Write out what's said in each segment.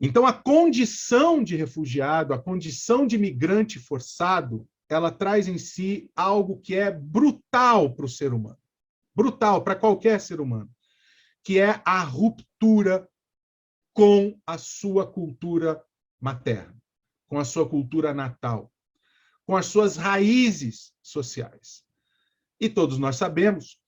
Então, a condição de refugiado, a condição de migrante forçado, ela traz em si algo que é brutal para o ser humano, brutal para qualquer ser humano, que é a ruptura com a sua cultura materna, com a sua cultura natal, com as suas raízes sociais. E todos nós sabemos,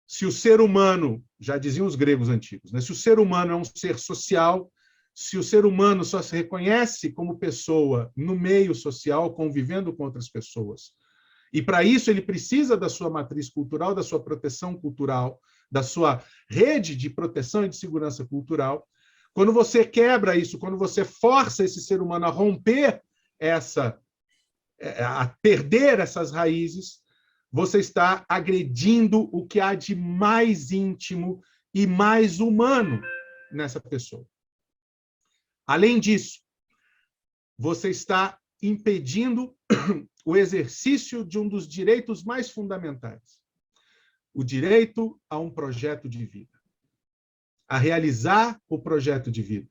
se o ser humano, já diziam os gregos antigos, né? Se o ser humano é um ser social, se o ser humano só se reconhece como pessoa no meio social, convivendo com outras pessoas, e para isso ele precisa da sua matriz cultural, da sua proteção cultural, da sua rede de proteção e de segurança cultural, quando você quebra isso, quando você força esse ser humano a romper a perder essas raízes, você está agredindo o que há de mais íntimo e mais humano nessa pessoa. Além disso, você está impedindo o exercício de um dos direitos mais fundamentais, o direito a um projeto de vida, a realizar o projeto de vida,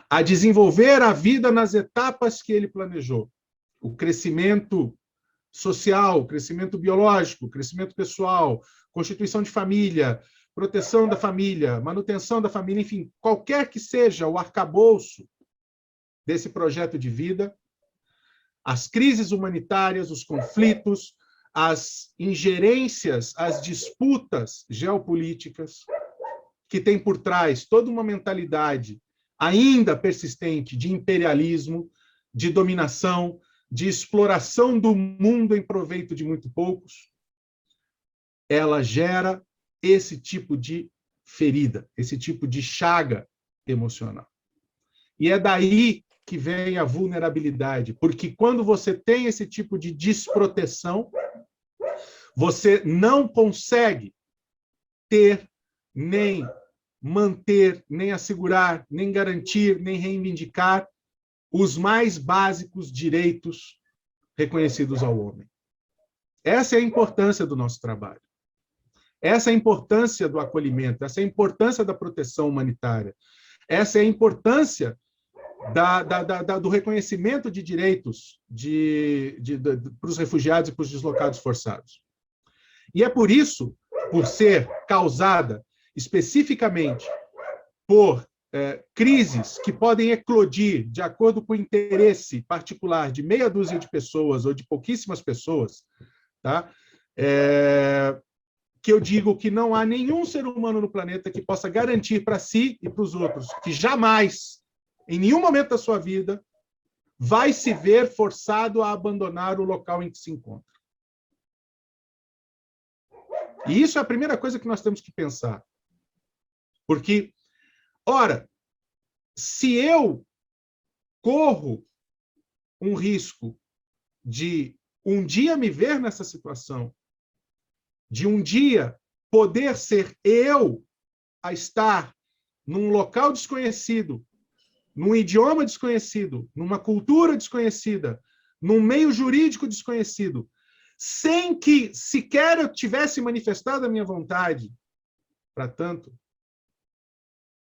a desenvolver a vida nas etapas que ele planejou, o crescimento social, crescimento biológico, crescimento pessoal, constituição de família, proteção da família, manutenção da família, enfim, qualquer que seja o arcabouço desse projeto de vida, as crises humanitárias, os conflitos, as ingerências, as disputas geopolíticas, que tem por trás toda uma mentalidade ainda persistente de imperialismo, de dominação, de exploração do mundo em proveito de muito poucos, ela gera esse tipo de ferida, esse tipo de chaga emocional. E é daí que vem a vulnerabilidade, porque quando você tem esse tipo de desproteção, você não consegue ter, nem manter, nem assegurar, nem garantir, nem reivindicar os mais básicos direitos reconhecidos ao homem. Essa é a importância do nosso trabalho. Essa é a importância do acolhimento, essa é a importância da proteção humanitária, essa é a importância do reconhecimento de direitos para os refugiados e para os deslocados forçados. E é por isso, por ser causada especificamente por crises que podem eclodir de acordo com o interesse particular de meia dúzia de pessoas ou de pouquíssimas pessoas, tá? Que eu digo que não há nenhum ser humano no planeta que possa garantir para si e para os outros que jamais, em nenhum momento da sua vida, vai se ver forçado a abandonar o local em que se encontra. E isso é a primeira coisa que nós temos que pensar. Porque, ora, se eu corro um risco de um dia me ver nessa situação, de um dia poder ser eu a estar num local desconhecido, num idioma desconhecido, numa cultura desconhecida, num meio jurídico desconhecido, sem que sequer eu tivesse manifestado a minha vontade para tanto.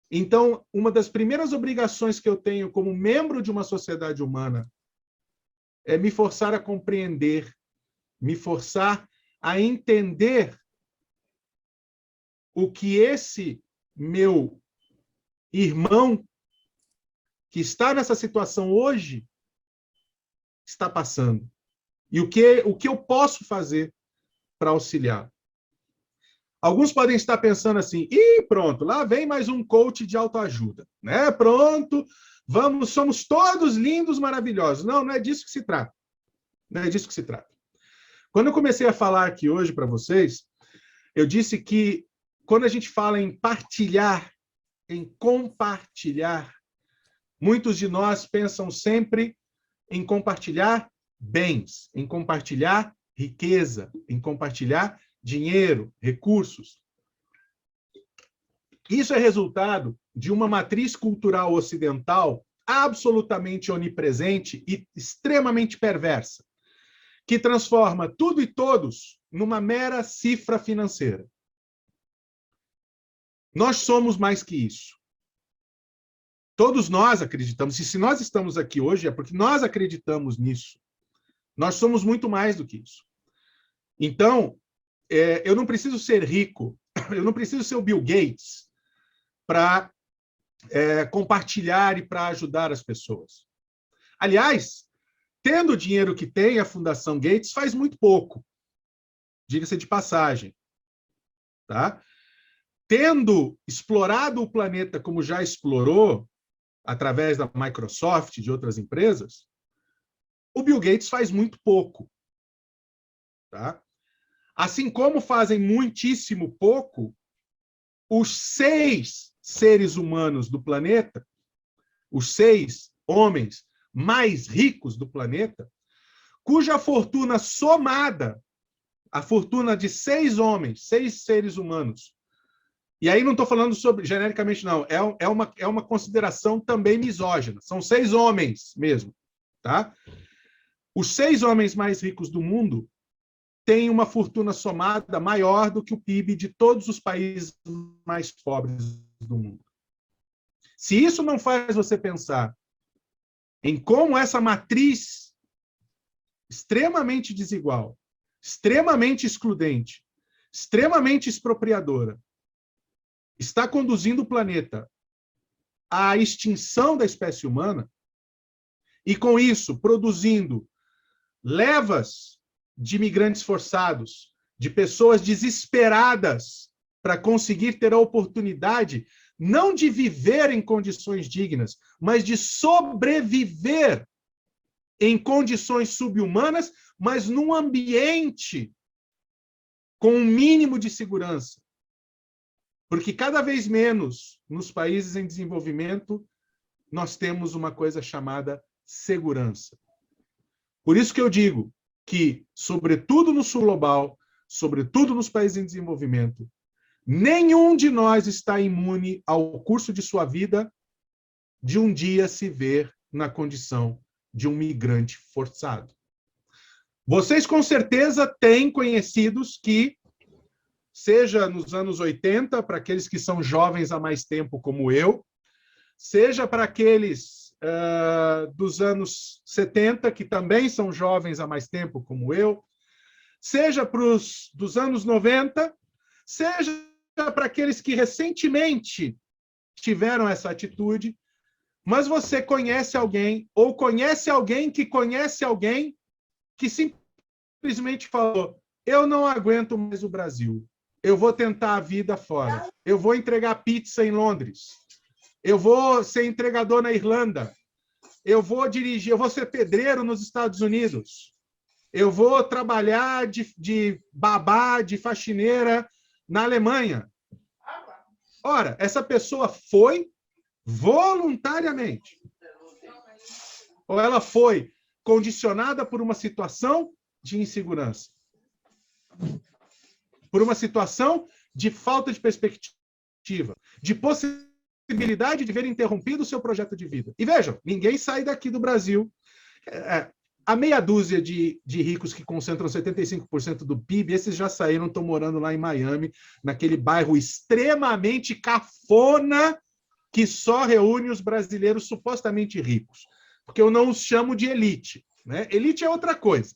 Então, uma das primeiras obrigações que eu tenho como membro de uma sociedade humana é me forçar a compreender, me forçar a entender o que esse meu irmão que está nessa situação hoje está passando. E o que eu posso fazer para auxiliar. Alguns podem estar pensando assim, pronto, lá vem mais um coach de autoajuda, né? Pronto, somos todos lindos, maravilhosos. Não, não é disso que se trata. Não é disso que se trata. Quando eu comecei a falar aqui hoje para vocês, eu disse que quando a gente fala em partilhar, em compartilhar, muitos de nós pensam sempre em compartilhar bens, em compartilhar riqueza, em compartilhar dinheiro, recursos. Isso é resultado de uma matriz cultural ocidental absolutamente onipresente e extremamente perversa, que transforma tudo e todos numa mera cifra financeira. Nós somos mais que isso. Todos nós acreditamos. E se nós estamos aqui hoje, é porque nós acreditamos nisso. Nós somos muito mais do que isso. Então, eu não preciso ser rico, eu não preciso ser o Bill Gates para compartilhar e para ajudar as pessoas. Aliás, tendo o dinheiro que tem, a Fundação Gates faz muito pouco, diga-se de passagem. Tá? Tendo explorado o planeta como já explorou, através da Microsoft e de outras empresas, o Bill Gates faz muito pouco. Tá? Assim como fazem muitíssimo pouco os 6 seres humanos do planeta, os 6 homens mais ricos do planeta, cuja fortuna somada, a fortuna de 6 homens, 6 seres humanos, e aí não estou falando sobre genericamente, não, é uma consideração também misógina, são 6 homens mesmo. Tá? Os 6 homens mais ricos do mundo têm uma fortuna somada maior do que o PIB de todos os países mais pobres do mundo. Se isso não faz você pensar em como essa matriz extremamente desigual, extremamente excludente, extremamente expropriadora, está conduzindo o planeta à extinção da espécie humana e, com isso, produzindo levas de imigrantes forçados, de pessoas desesperadas para conseguir ter a oportunidade não de viver em condições dignas, mas de sobreviver em condições subhumanas, mas num ambiente com um mínimo de segurança. Porque cada vez menos nos países em desenvolvimento nós temos uma coisa chamada segurança. Por isso que eu digo que, sobretudo no sul global, sobretudo nos países em desenvolvimento, nenhum de nós está imune ao curso de sua vida de um dia se ver na condição de um migrante forçado. Vocês, com certeza, têm conhecidos que, seja nos anos 80, para aqueles que são jovens há mais tempo, como eu, seja para aqueles dos anos 70, que também são jovens há mais tempo, como eu, seja para os dos anos 90, seja para aqueles que recentemente tiveram essa atitude, mas você conhece alguém, ou conhece alguém que simplesmente falou: eu não aguento mais o Brasil. Eu vou tentar a vida fora. Eu vou entregar pizza em Londres. Eu vou ser entregador na Irlanda. Eu vou dirigir, eu vou ser pedreiro nos Estados Unidos. Eu vou trabalhar de babá, de faxineira na Alemanha. Ora, essa pessoa foi voluntariamente. Ou ela foi condicionada por uma situação de insegurança, por uma situação de falta de perspectiva, de possibilidade de ver interrompido o seu projeto de vida. E vejam, ninguém sai daqui do Brasil. A meia dúzia de ricos que concentram 75% do PIB, esses já saíram, estão morando lá em Miami, naquele bairro extremamente cafona que só reúne os brasileiros supostamente ricos. Porque eu não os chamo de elite. Né? Elite é outra coisa.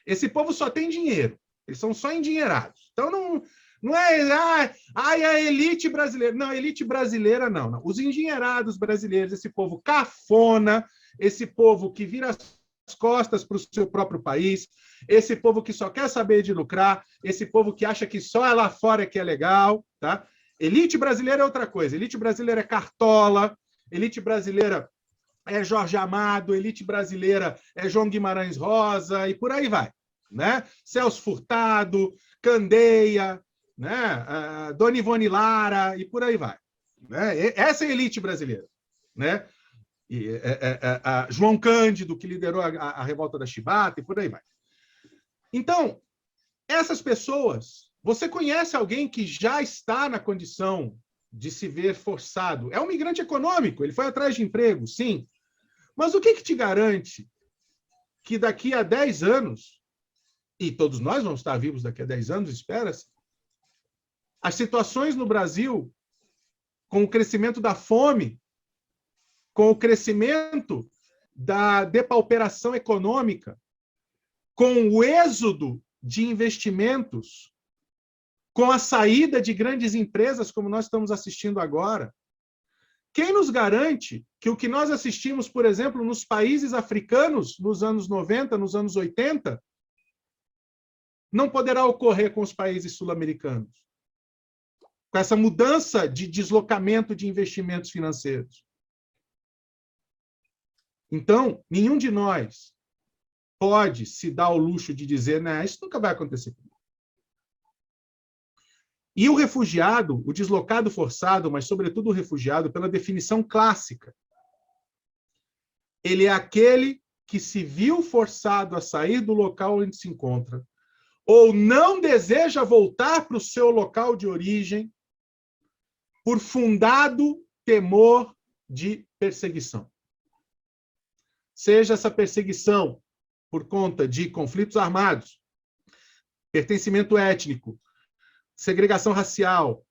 Esse povo só tem dinheiro. Eles são só endinheirados. Então, não é a elite brasileira. Não, elite brasileira não. Os endinheirados brasileiros, esse povo cafona, esse povo que vira as costas para o seu próprio país, esse povo que só quer saber de lucrar, esse povo que acha que só é lá fora que é legal. Tá? Elite brasileira é outra coisa. Elite brasileira é Cartola, elite brasileira é Jorge Amado, elite brasileira é João Guimarães Rosa, e por aí vai. Né? Celso Furtado, Candeia, né? Dona Ivone Lara, e por aí vai. Né? Essa é a elite brasileira. Né? João Cândido, que liderou a revolta da Chibata, e por aí vai. Então, essas pessoas, você conhece alguém que já está na condição de se ver forçado? É um migrante econômico, ele foi atrás de emprego, sim. Mas o que te garante que daqui a 10 anos, e todos nós vamos estar vivos daqui a 10 anos, espera-se, as situações no Brasil, com o crescimento da fome, com o crescimento da depauperação econômica, com o êxodo de investimentos, com a saída de grandes empresas, como nós estamos assistindo agora. Quem nos garante que o que nós assistimos, por exemplo, nos países africanos, nos anos 90, nos anos 80, não poderá ocorrer com os países sul-americanos? Com essa mudança de deslocamento de investimentos financeiros. Então, nenhum de nós pode se dar ao luxo de dizer, né, isso nunca vai acontecer comigo. E o refugiado, o deslocado forçado, mas sobretudo o refugiado, pela definição clássica, ele é aquele que se viu forçado a sair do local onde se encontra, ou não deseja voltar para o seu local de origem, por fundado temor de perseguição. Seja essa perseguição por conta de conflitos armados, pertencimento étnico, segregação racial,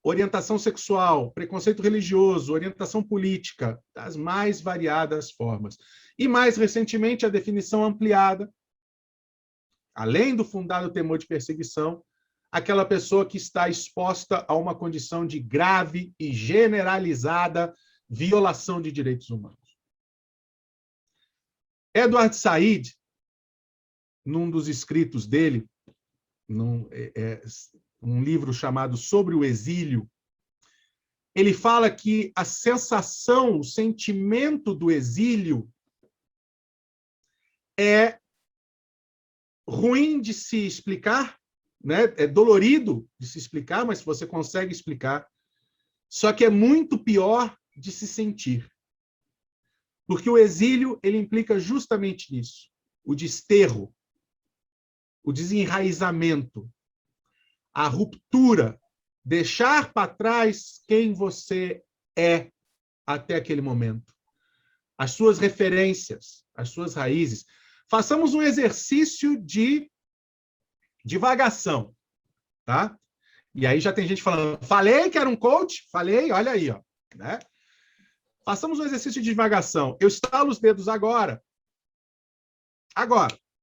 orientação sexual, preconceito religioso, orientação política, das mais variadas formas. E, mais recentemente, a definição ampliada, além do fundado temor de perseguição, aquela pessoa que está exposta a uma condição de grave e generalizada violação de direitos humanos. Edward Said, num dos escritos dele, um livro chamado Sobre o Exílio, ele fala que a sensação, o sentimento do exílio é ruim de se explicar, né? É dolorido de se explicar, mas você consegue explicar. Só que é muito pior de se sentir. Porque o exílio, ele implica justamente nisso, o desterro, o desenraizamento, a ruptura, deixar para trás quem você é até aquele momento, as suas referências, as suas raízes. Façamos um exercício de divagação, tá? E aí já tem gente falando, falei que era um coach? Falei, olha aí, ó, né? Façamos um exercício de divagação. Eu estalo os dedos agora,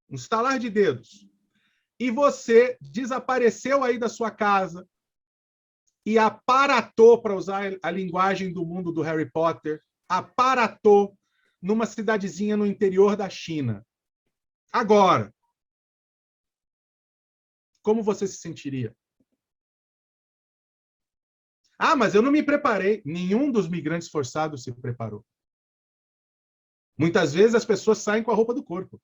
um estalar de dedos, e você desapareceu aí da sua casa e aparatou, para usar a linguagem do mundo do Harry Potter, aparatou numa cidadezinha no interior da China. Agora, como você se sentiria? Ah, mas eu não me preparei. Nenhum dos migrantes forçados se preparou. Muitas vezes as pessoas saem com a roupa do corpo.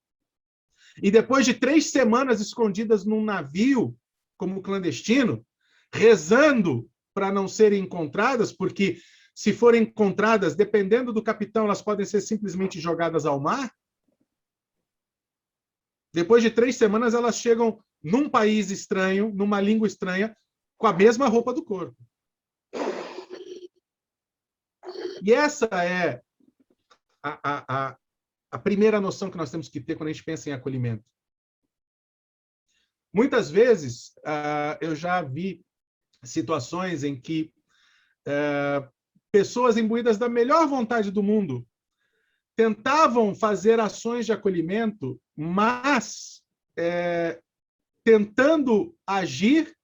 E depois de 3 semanas escondidas num navio, como clandestino, rezando para não serem encontradas, porque se forem encontradas, dependendo do capitão, elas podem ser simplesmente jogadas ao mar. Depois de 3 semanas, elas chegam num país estranho, numa língua estranha, com a mesma roupa do corpo. E essa é a primeira noção que nós temos que ter quando a gente pensa em acolhimento. Muitas vezes, eu já vi situações em que pessoas imbuídas da melhor vontade do mundo tentavam fazer ações de acolhimento, mas tentando agir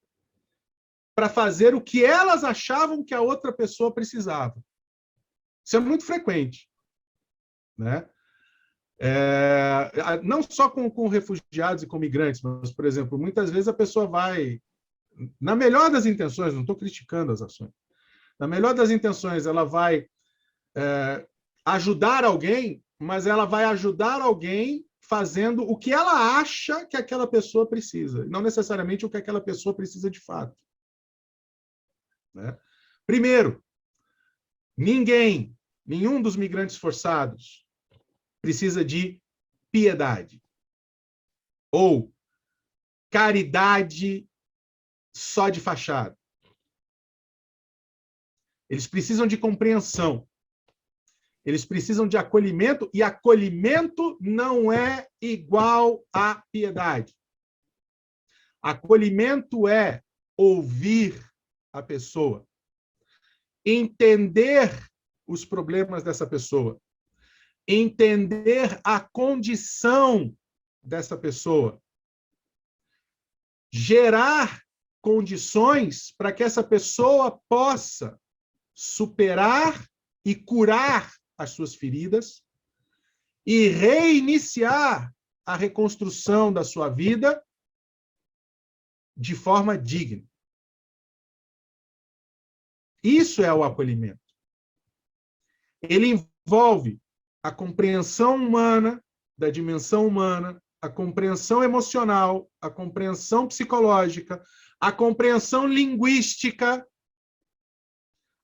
para fazer o que elas achavam que a outra pessoa precisava. Isso é muito frequente, né? Não só com refugiados e com migrantes, mas, por exemplo, muitas vezes a pessoa vai, na melhor das intenções, não estou criticando as ações, na melhor das intenções, ela vai ajudar alguém, mas ela vai ajudar alguém fazendo o que ela acha que aquela pessoa precisa, não necessariamente o que aquela pessoa precisa de fato. Né? Primeiro, nenhum dos migrantes forçados precisa de piedade ou caridade só de fachada. Eles precisam de compreensão. Eles precisam de acolhimento, e acolhimento não é igual a piedade. Acolhimento é ouvir a pessoa, entender os problemas dessa pessoa, entender a condição dessa pessoa, gerar condições para que essa pessoa possa superar e curar as suas feridas e reiniciar a reconstrução da sua vida de forma digna. Isso é o acolhimento. Ele envolve a compreensão humana, da dimensão humana, a compreensão emocional, a compreensão psicológica, a compreensão linguística,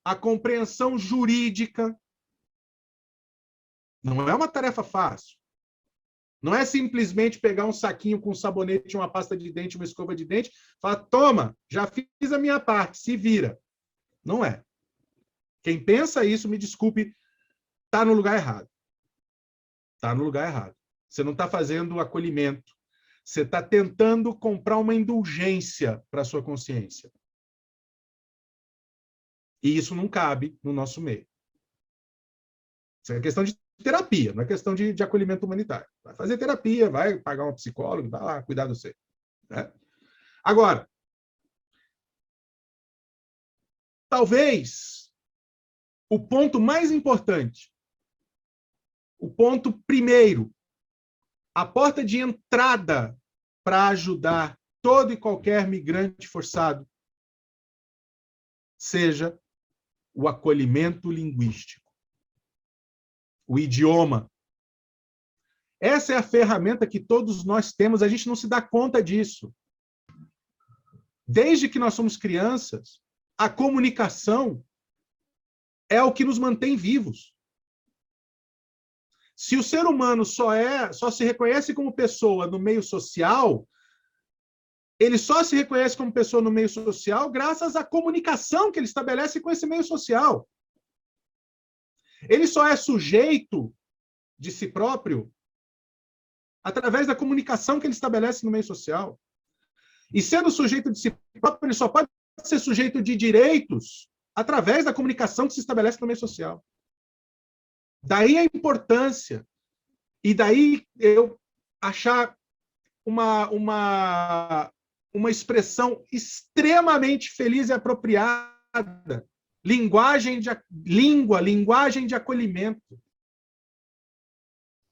a compreensão jurídica. Não é uma tarefa fácil. Não é simplesmente pegar um saquinho com um sabonete, uma pasta de dente, uma escova de dente, falar, toma, já fiz a minha parte, se vira. Não é. Quem pensa isso, me desculpe, está no lugar errado. Está no lugar errado. Você não está fazendo acolhimento. Você está tentando comprar uma indulgência para a sua consciência. E isso não cabe no nosso meio. Isso é questão de terapia, não é questão de acolhimento humanitário. Vai fazer terapia, vai pagar um psicólogo, vai lá cuidar de você. Né? Agora, talvez o ponto mais importante, o ponto primeiro, a porta de entrada para ajudar todo e qualquer migrante forçado, seja o acolhimento linguístico, o idioma. Essa é a ferramenta que todos nós temos, a gente não se dá conta disso. Desde que nós somos crianças, a comunicação é o que nos mantém vivos. Se o ser humano só se reconhece como pessoa no meio social, ele só se reconhece como pessoa no meio social graças à comunicação que ele estabelece com esse meio social. Ele só é sujeito de si próprio através da comunicação que ele estabelece no meio social. E sendo sujeito de si próprio, ele só pode ser sujeito de direitos através da comunicação que se estabelece no meio social. Daí a importância. E daí eu achar uma expressão extremamente feliz e apropriada. Linguagem de acolhimento.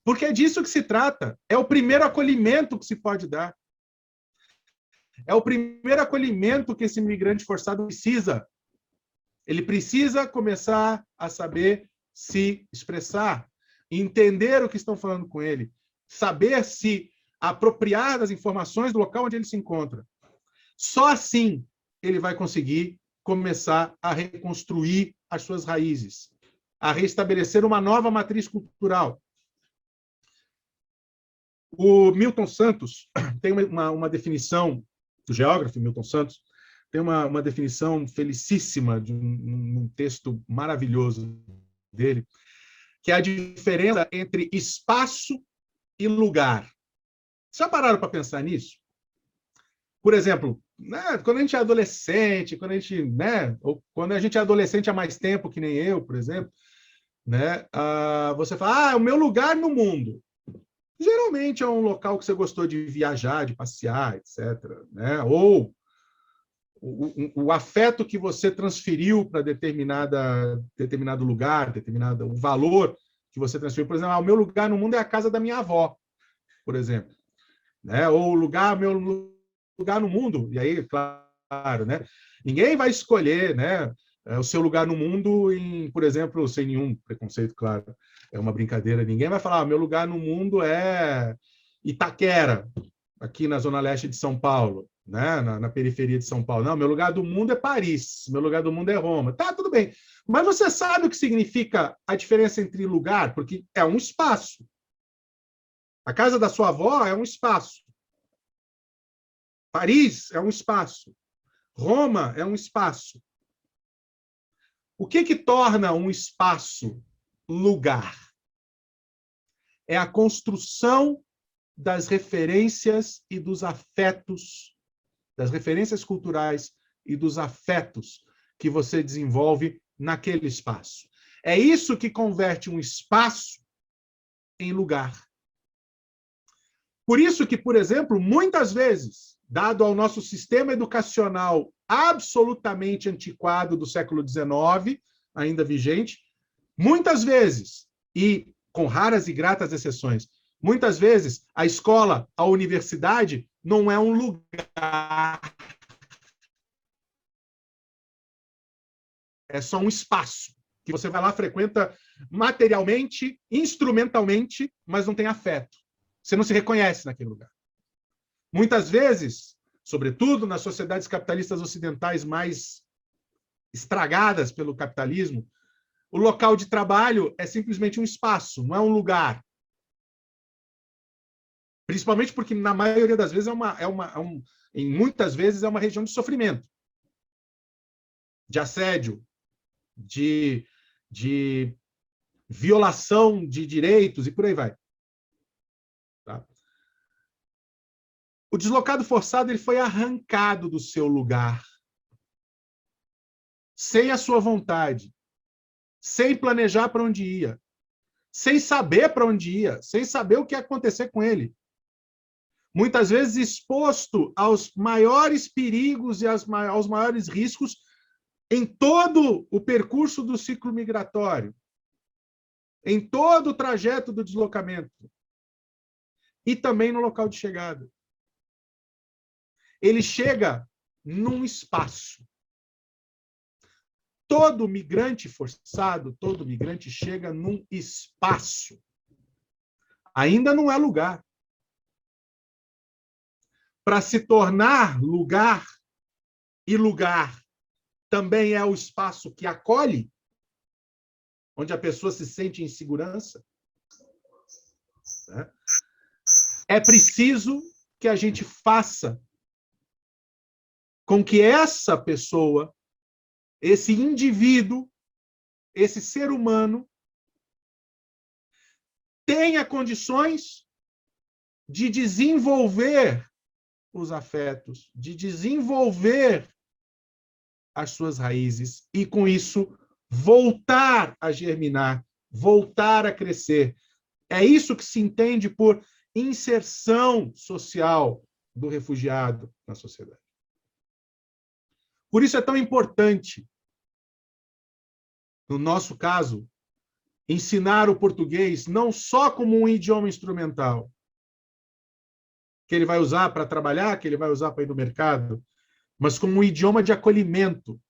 Porque é disso que se trata. É o primeiro acolhimento que se pode dar. É o primeiro acolhimento que esse imigrante forçado precisa. Ele precisa começar a saber se expressar, entender o que estão falando com ele, saber se apropriar das informações do local onde ele se encontra. Só assim ele vai conseguir começar a reconstruir as suas raízes, a restabelecer uma nova matriz cultural. O Milton Santos tem uma definição, o geógrafo Milton Santos, tem uma definição felicíssima de um texto maravilhoso dele, que é a diferença entre espaço e lugar. Já pararam para pensar nisso? Por exemplo, né, quando a gente é adolescente, ou quando a gente é adolescente há mais tempo, que nem eu, por exemplo, né, você fala, o meu lugar no mundo. Geralmente é um local que você gostou de viajar, de passear, etc. Né? Ou o afeto que você transferiu para determinado lugar, o valor que você transferiu. Por exemplo, o meu lugar no mundo é a casa da minha avó, por exemplo. Né? Ou meu lugar no mundo, e aí, claro, né? Ninguém vai escolher, né, o seu lugar no mundo, por exemplo, sem nenhum preconceito, claro, é uma brincadeira, ninguém vai falar, meu lugar no mundo é Itaquera, aqui na zona leste de São Paulo, né, na periferia de São Paulo. Não, meu lugar do mundo é Paris, meu lugar do mundo é Roma. Tá, tudo bem. Mas você sabe o que significa a diferença entre lugar? Porque é um espaço. A casa da sua avó é um espaço. Paris é um espaço. Roma é um espaço. O que torna um espaço lugar? É a construção das referências e dos afetos, das referências culturais e dos afetos que você desenvolve naquele espaço. É isso que converte um espaço em lugar. Por isso que, por exemplo, muitas vezes, dado ao nosso sistema educacional absolutamente antiquado do século XIX, ainda vigente, muitas vezes, e com raras e gratas exceções, muitas vezes a escola, a universidade, não é um lugar, é só um espaço que você vai lá, frequenta materialmente, instrumentalmente, mas não tem afeto. Você não se reconhece naquele lugar. Muitas vezes, sobretudo nas sociedades capitalistas ocidentais mais estragadas pelo capitalismo, o local de trabalho é simplesmente um espaço, não é um lugar. Principalmente porque, na maioria das vezes, em muitas vezes, é uma região de sofrimento, de assédio, de violação de direitos e por aí vai. Tá? O deslocado forçado ele foi arrancado do seu lugar, sem a sua vontade, sem planejar para onde ia, sem saber para onde ia, sem saber o que ia acontecer com ele. Muitas vezes exposto aos maiores perigos e aos maiores riscos em todo o percurso do ciclo migratório, em todo o trajeto do deslocamento e também no local de chegada. Ele chega num espaço. Todo migrante forçado, todo migrante chega num espaço. Ainda não é lugar. Para se tornar lugar, e lugar também é o espaço que acolhe, onde a pessoa se sente em segurança, né? É preciso que a gente faça com que essa pessoa, esse indivíduo, esse ser humano, tenha condições de desenvolver os afetos, de desenvolver as suas raízes e, com isso, voltar a germinar, voltar a crescer. É isso que se entende por inserção social do refugiado na sociedade. Por isso é tão importante, no nosso caso, ensinar o português não só como um idioma instrumental, que ele vai usar para trabalhar, que ele vai usar para ir no mercado, mas como um idioma de acolhimento.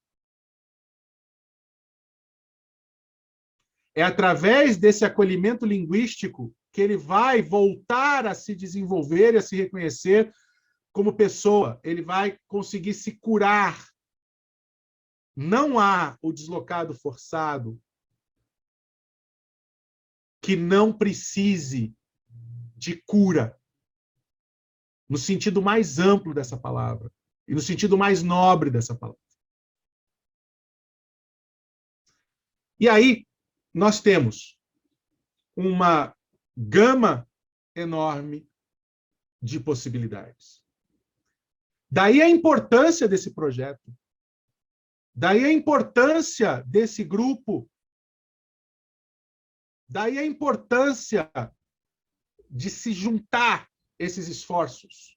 É através desse acolhimento linguístico que ele vai voltar a se desenvolver e a se reconhecer como pessoa. Ele vai conseguir se curar. Não há o deslocado forçado que não precise de cura, no sentido mais amplo dessa palavra e no sentido mais nobre dessa palavra. E aí, nós temos uma gama enorme de possibilidades. Daí a importância desse projeto, daí a importância desse grupo, daí a importância de se juntar esses esforços.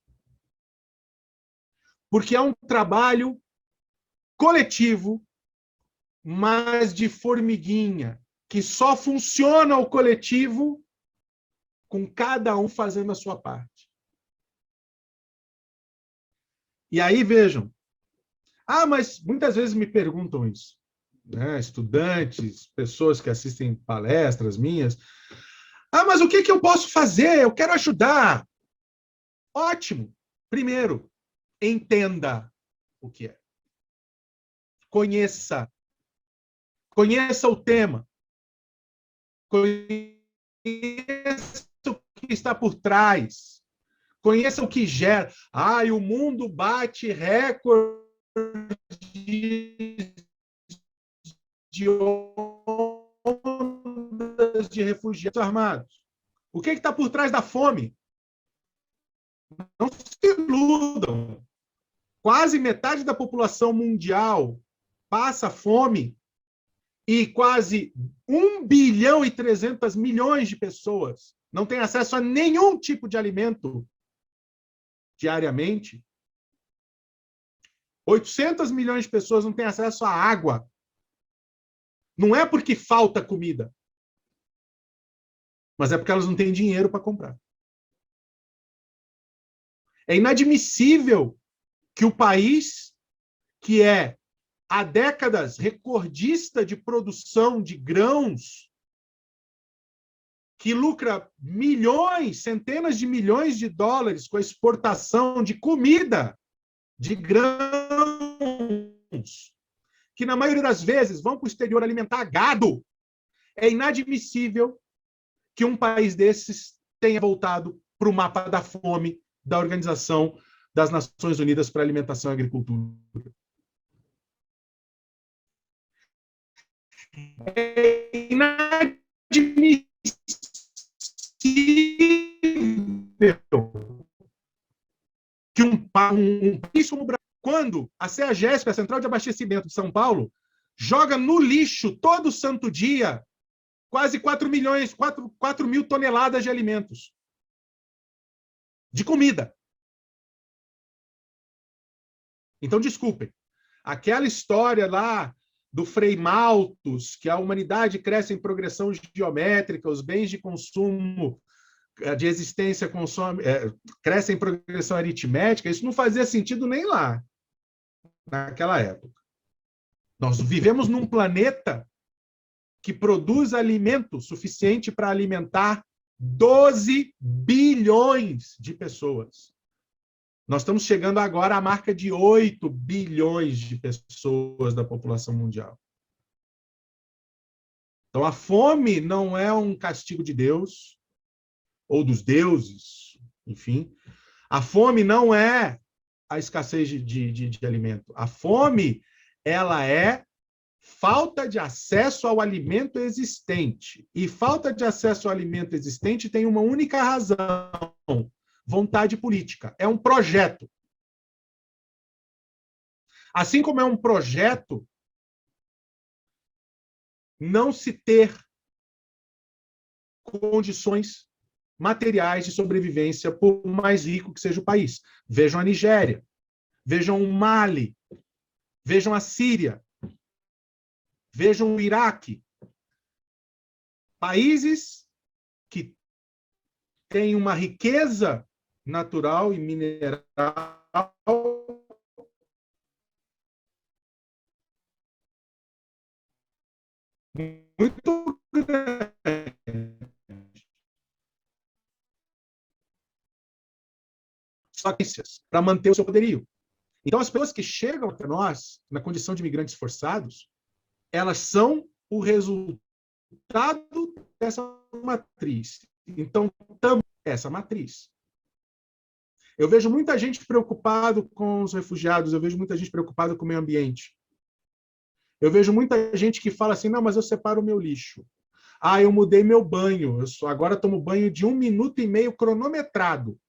Porque é um trabalho coletivo, mas de formiguinha, que só funciona o coletivo com cada um fazendo a sua parte. E aí, vejam. Mas muitas vezes me perguntam isso, né? Estudantes, pessoas que assistem palestras minhas. Mas o que eu posso fazer? Eu quero ajudar. Ótimo. Primeiro, entenda o que é. Conheça. Conheça o tema. Conheça o que está por trás. Conheça o que gera. O mundo bate recorde de ondas de refugiados armados. O que está por trás da fome? Não se iludam. Quase metade da população mundial passa fome e quase 1,3 bilhão de pessoas não têm acesso a nenhum tipo de alimento diariamente, 800 milhões de pessoas não têm acesso à água. Não é porque falta comida, mas é porque elas não têm dinheiro para comprar. É inadmissível que o país, que é há décadas recordista de produção de grãos, que lucra milhões, centenas de milhões de dólares com a exportação de comida, de grãos, que na maioria das vezes vão para o exterior alimentar gado. É inadmissível que um país desses tenha voltado para o mapa da fome da Organização das Nações Unidas para a Alimentação e Agricultura. É inadmissível que um país como o Brasil, quando a CEAGESP, a Central de Abastecimento de São Paulo, joga no lixo todo santo dia quase 4 mil toneladas de alimentos, de comida. Então, desculpem, aquela história lá do Frei Malthus, que a humanidade cresce em progressão geométrica, os bens de consumo de existência crescem em progressão aritmética, isso não fazia sentido nem lá, naquela época. Nós vivemos num planeta que produz alimento suficiente para alimentar 12 bilhões de pessoas. Nós estamos chegando agora à marca de 8 bilhões de pessoas da população mundial. Então, a fome não é um castigo de Deus, ou dos deuses, enfim. A fome não é a escassez de alimento. A fome, ela é falta de acesso ao alimento existente. E falta de acesso ao alimento existente tem uma única razão: vontade política. É um projeto. Assim como é um projeto não se ter condições materiais de sobrevivência, por mais rico que seja o país. Vejam a Nigéria, vejam o Mali, vejam a Síria, vejam o Iraque. Países que têm uma riqueza natural e mineral muito grande. Para manter o seu poderio. Então, as pessoas que chegam até nós, na condição de imigrantes forçados, elas são o resultado dessa matriz. Então, também essa matriz. Eu vejo muita gente preocupada com os refugiados, eu vejo muita gente preocupada com o meio ambiente. Eu vejo muita gente que fala assim, não, mas eu separo o meu lixo. Ah, eu mudei meu banho, agora tomo banho de 1 minuto e meio cronometrado.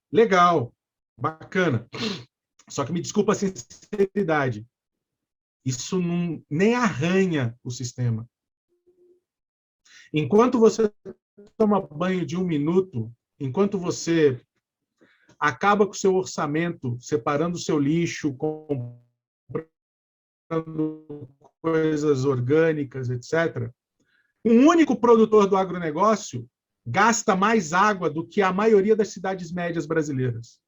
Legal, bacana. Só que me desculpa a sinceridade. Isso não, nem arranha o sistema. Enquanto você toma banho de 1 minuto, enquanto você acaba com o seu orçamento, separando o seu lixo, comprando coisas orgânicas, etc., um único produtor do agronegócio gasta mais água do que a maioria das cidades médias brasileiras.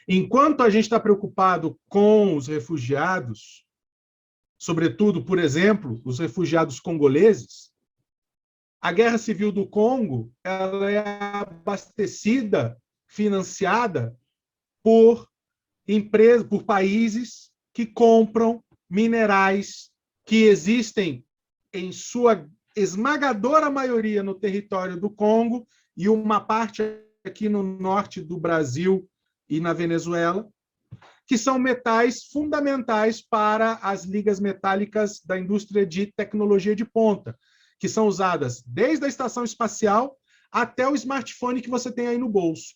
Enquanto a gente está preocupado com os refugiados, sobretudo, por exemplo, os refugiados congoleses, a Guerra Civil do Congo ela é abastecida, financiada por empresas, por países que compram minerais que existem em sua esmagadora maioria no território do Congo e uma parte aqui no norte do Brasil e na Venezuela, que são metais fundamentais para as ligas metálicas da indústria de tecnologia de ponta, que são usadas desde a estação espacial até o smartphone que você tem aí no bolso.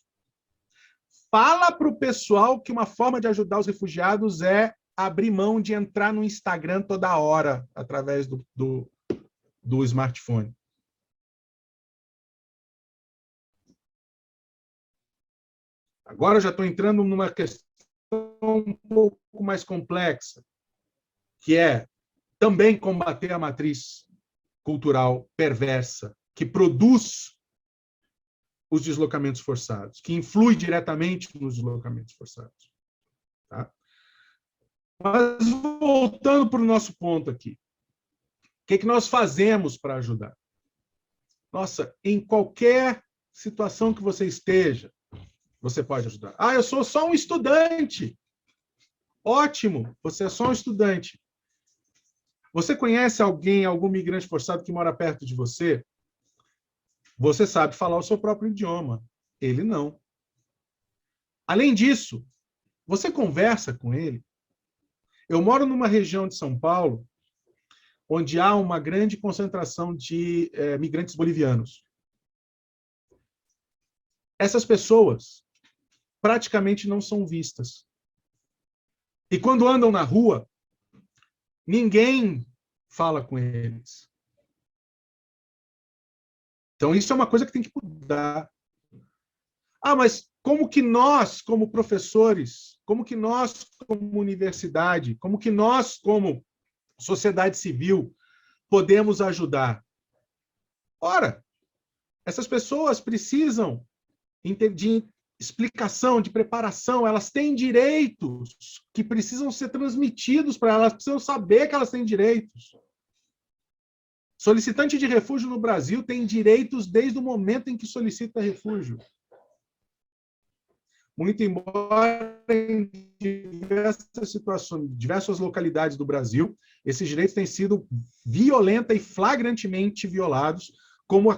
Fala para o pessoal que uma forma de ajudar os refugiados é abrir mão de entrar no Instagram toda hora através do smartphone. Agora eu já estou entrando numa questão um pouco mais complexa, que é também combater a matriz cultural perversa que produz os deslocamentos forçados, que influi diretamente nos deslocamentos forçados. Tá? Mas voltando para o nosso ponto aqui, o que nós fazemos para ajudar? Nossa, em qualquer situação que você esteja, você pode ajudar. Ah, eu sou só um estudante. Ótimo, você é só um estudante. Você conhece alguém, algum migrante forçado que mora perto de você? Você sabe falar o seu próprio idioma. Ele não. Além disso, você conversa com ele. Eu moro numa região de São Paulo onde há uma grande concentração de migrantes bolivianos. Essas pessoas praticamente não são vistas. E quando andam na rua, ninguém fala com eles. Então, isso é uma coisa que tem que mudar. Ah, mas como que nós, como professores, como que nós, como universidade, como que nós, como sociedade civil, podemos ajudar? Ora, essas pessoas precisam de explicação, de preparação, elas têm direitos que precisam ser transmitidos para elas, elas precisam saber que elas têm direitos. Solicitante de refúgio no Brasil tem direitos desde o momento em que solicita refúgio. Muito embora em diversas situações, diversas localidades do Brasil, esses direitos têm sido violenta e flagrantemente violados, como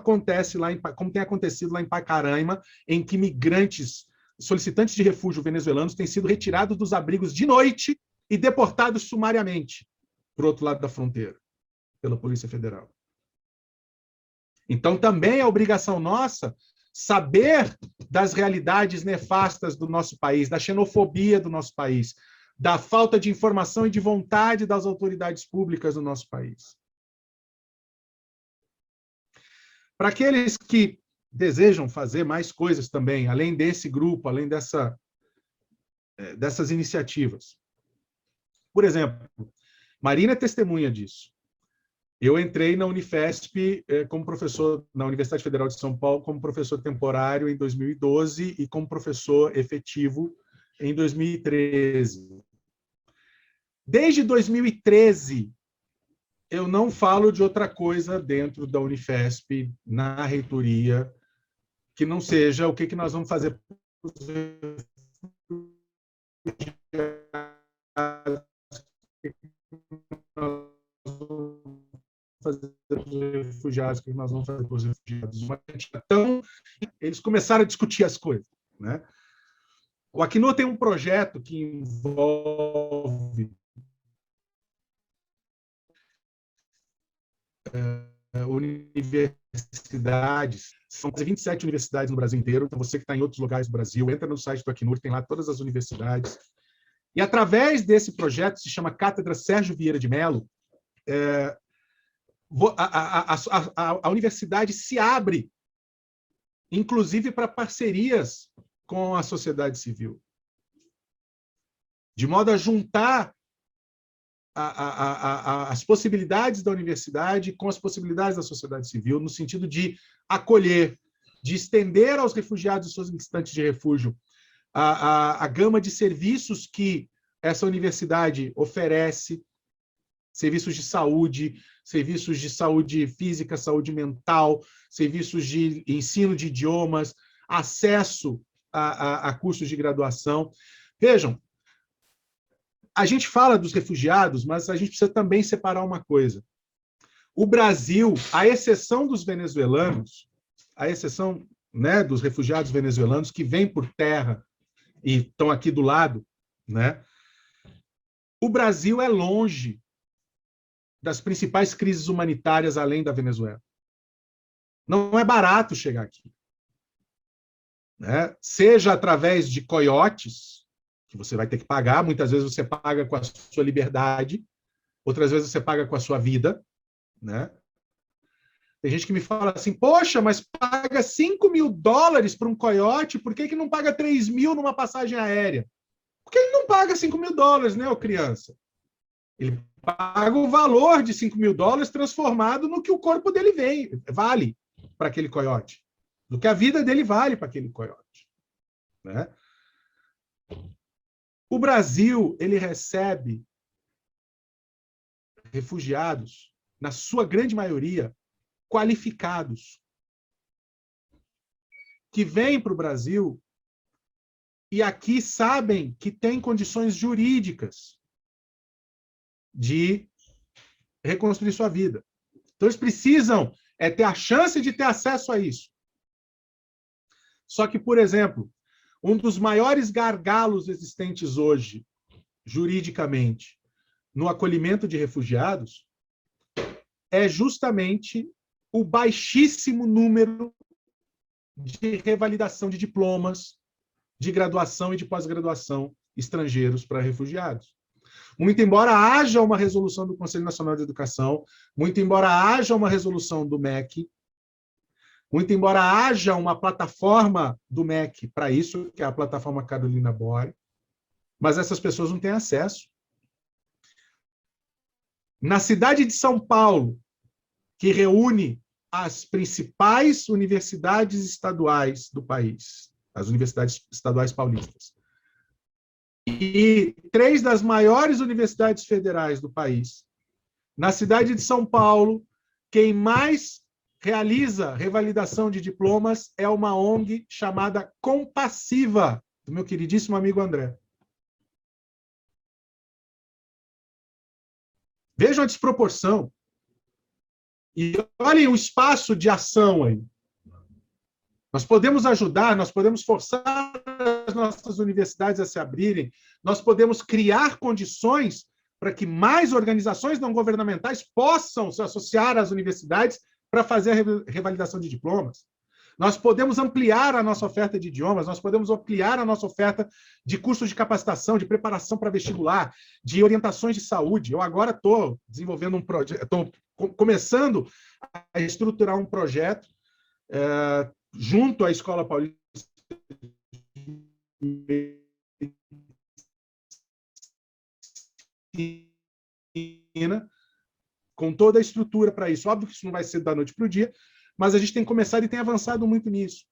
tem acontecido lá em Pacaraima, em que migrantes, solicitantes de refúgio venezuelanos, têm sido retirados dos abrigos de noite e deportados sumariamente para o outro lado da fronteira, pela Polícia Federal. Então, também é obrigação nossa saber das realidades nefastas do nosso país, da xenofobia do nosso país, da falta de informação e de vontade das autoridades públicas do nosso país. Para aqueles que desejam fazer mais coisas também, além desse grupo, além dessas iniciativas. Por exemplo, Marina é testemunha disso. Eu entrei na Unifesp como professor, na Universidade Federal de São Paulo, como professor temporário em 2012 e como professor efetivo em 2013. Desde 2013, eu não falo de outra coisa dentro da Unifesp, na reitoria, que não seja o que nós vamos fazer fazer os refugiados, que nós vamos fazer com os refugiados. Então, eles começaram a discutir as coisas. Né? O Acnur tem um projeto que envolve universidades. São quase 27 universidades no Brasil inteiro. Então, você que está em outros lugares do Brasil, entra no site do Acnur, tem lá todas as universidades. E, através desse projeto, se chama Cátedra Sérgio Vieira de Mello, a universidade se abre, inclusive para parcerias com a sociedade civil, de modo a juntar as possibilidades da universidade com as possibilidades da sociedade civil, no sentido de acolher, de estender aos refugiados e solicitantes de refúgio a gama de serviços que essa universidade oferece, serviços de saúde física, saúde mental, serviços de ensino de idiomas, acesso a cursos de graduação. Vejam, a gente fala dos refugiados, mas a gente precisa também separar uma coisa. O Brasil, à exceção dos venezuelanos, à exceção, né, dos refugiados venezuelanos que vêm por terra e estão aqui do lado, né, o Brasil é longe das principais crises humanitárias além da Venezuela. Não é barato chegar aqui. Né? Seja através de coiotes, que você vai ter que pagar. Muitas vezes você paga com a sua liberdade, outras vezes você paga com a sua vida, né? Tem gente que me fala assim, poxa, mas paga $5.000 para um coiote, por que não paga 3.000 numa passagem aérea? Porque ele não paga $5.000, né, ô criança? Ele paga o valor de $5.000 transformado no que o corpo dele vale para aquele coiote, do que a vida dele vale para aquele coiote, né? O Brasil, ele recebe refugiados, na sua grande maioria, qualificados, que vêm para o Brasil e aqui sabem que têm condições jurídicas de reconstruir sua vida. Então, eles precisam ter a chance de ter acesso a isso. Só que, por exemplo, um dos maiores gargalos existentes hoje, juridicamente, no acolhimento de refugiados, é justamente o baixíssimo número de revalidação de diplomas de graduação e de pós-graduação estrangeiros para refugiados. Muito embora haja uma resolução do Conselho Nacional de Educação, muito embora haja uma resolução do MEC, muito embora haja uma plataforma do MEC para isso, que é a plataforma Carolina Bore, mas essas pessoas não têm acesso. Na cidade de São Paulo, que reúne as principais universidades estaduais do país, as universidades estaduais paulistas, e 3 das maiores universidades federais do país. Na cidade de São Paulo, quem mais realiza revalidação de diplomas é uma ONG chamada Compassiva, do meu queridíssimo amigo André. Vejam a desproporção. E olhem o espaço de ação aí. Nós podemos ajudar, nós podemos forçar as nossas universidades a se abrirem, nós podemos criar condições para que mais organizações não governamentais possam se associar às universidades para fazer a revalidação de diplomas. Nós podemos ampliar a nossa oferta de idiomas, nós podemos ampliar a nossa oferta de cursos de capacitação, de preparação para vestibular, de orientações de saúde. Eu agora estou desenvolvendo um projeto, estou começando a estruturar um projeto junto à Escola Paulista de Medicina, com toda a estrutura para isso. Óbvio que isso não vai ser da noite para o dia, mas a gente tem começado e tem avançado muito nisso.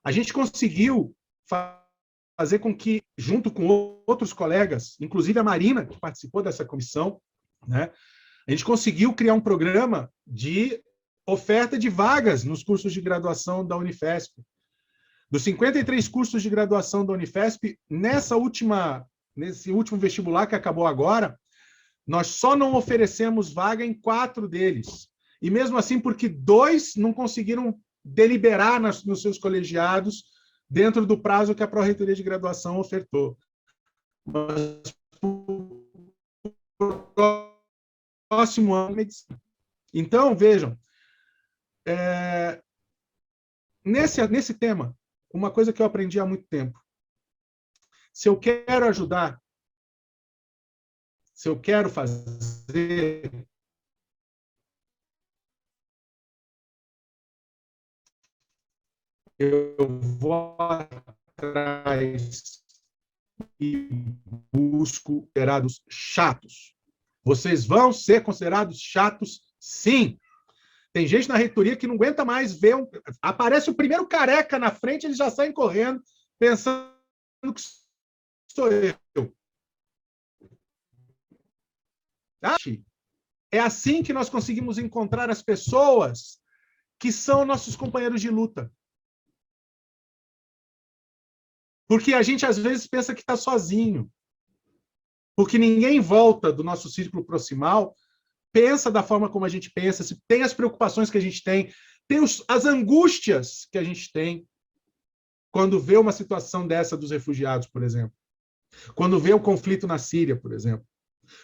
A gente conseguiu fazer com que, junto com outros colegas, inclusive a Marina, que participou dessa comissão, né, a gente conseguiu criar um programa de oferta de vagas nos cursos de graduação da Unifesp. Dos 53 cursos de graduação da Unifesp, nesse último vestibular que acabou agora, nós só não oferecemos vaga em 4 deles. E mesmo assim, porque 2 não conseguiram deliberar nos seus colegiados dentro do prazo que a Pró-Reitoria de Graduação ofertou. Mas, próximo ano, medicina. Então, vejam, nesse tema, uma coisa que eu aprendi há muito tempo. Se eu quero ajudar, se eu quero fazer, eu vou atrás e busco considerados chatos. Vocês vão ser considerados chatos, sim. Tem gente na reitoria que não aguenta mais ver. Aparece o primeiro careca na frente, eles já saem correndo, pensando que sou eu. É assim que nós conseguimos encontrar as pessoas que são nossos companheiros de luta. Porque a gente, às vezes, pensa que está sozinho. Porque ninguém em volta do nosso círculo proximal pensa da forma como a gente pensa, se tem as preocupações que a gente tem as angústias que a gente tem quando vê uma situação dessa dos refugiados, por exemplo. Quando vê o conflito na Síria, por exemplo.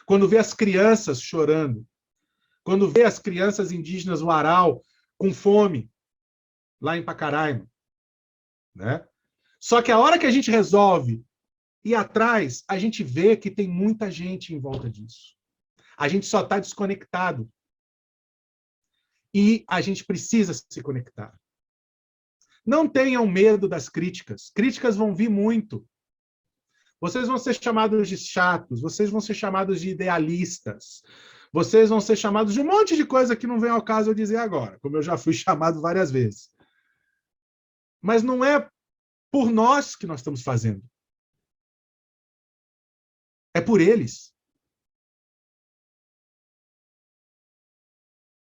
Quando vê as crianças chorando. Quando vê as crianças indígenas no Aral com fome, lá em Pacaraima. Né? Só que a hora que a gente resolve E atrás, a gente vê que tem muita gente em volta disso. A gente só está desconectado. E a gente precisa se conectar. Não tenham medo das críticas. Críticas vão vir muito. Vocês vão ser chamados de chatos, vocês vão ser chamados de idealistas, vocês vão ser chamados de um monte de coisa que não vem ao caso eu dizer agora, como eu já fui chamado várias vezes. Mas não é por nós que nós estamos fazendo. É por eles.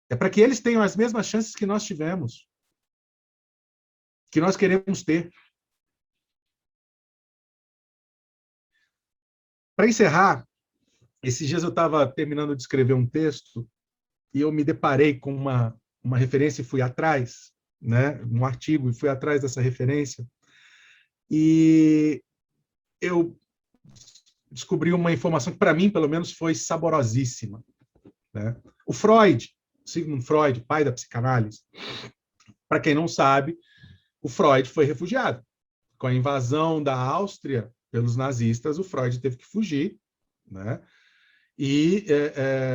É para que eles tenham as mesmas chances que nós tivemos, que nós queremos ter. Para encerrar, esses dias eu estava terminando de escrever um texto e eu me deparei com uma referência e fui atrás, né, um artigo, e fui atrás dessa referência, e eu descobri uma informação que, para mim, pelo menos, foi saborosíssima. Né? O Freud, Sigmund Freud, pai da psicanálise, para quem não sabe, o Freud foi refugiado. Com a invasão da Áustria pelos nazistas, o Freud teve que fugir, né? E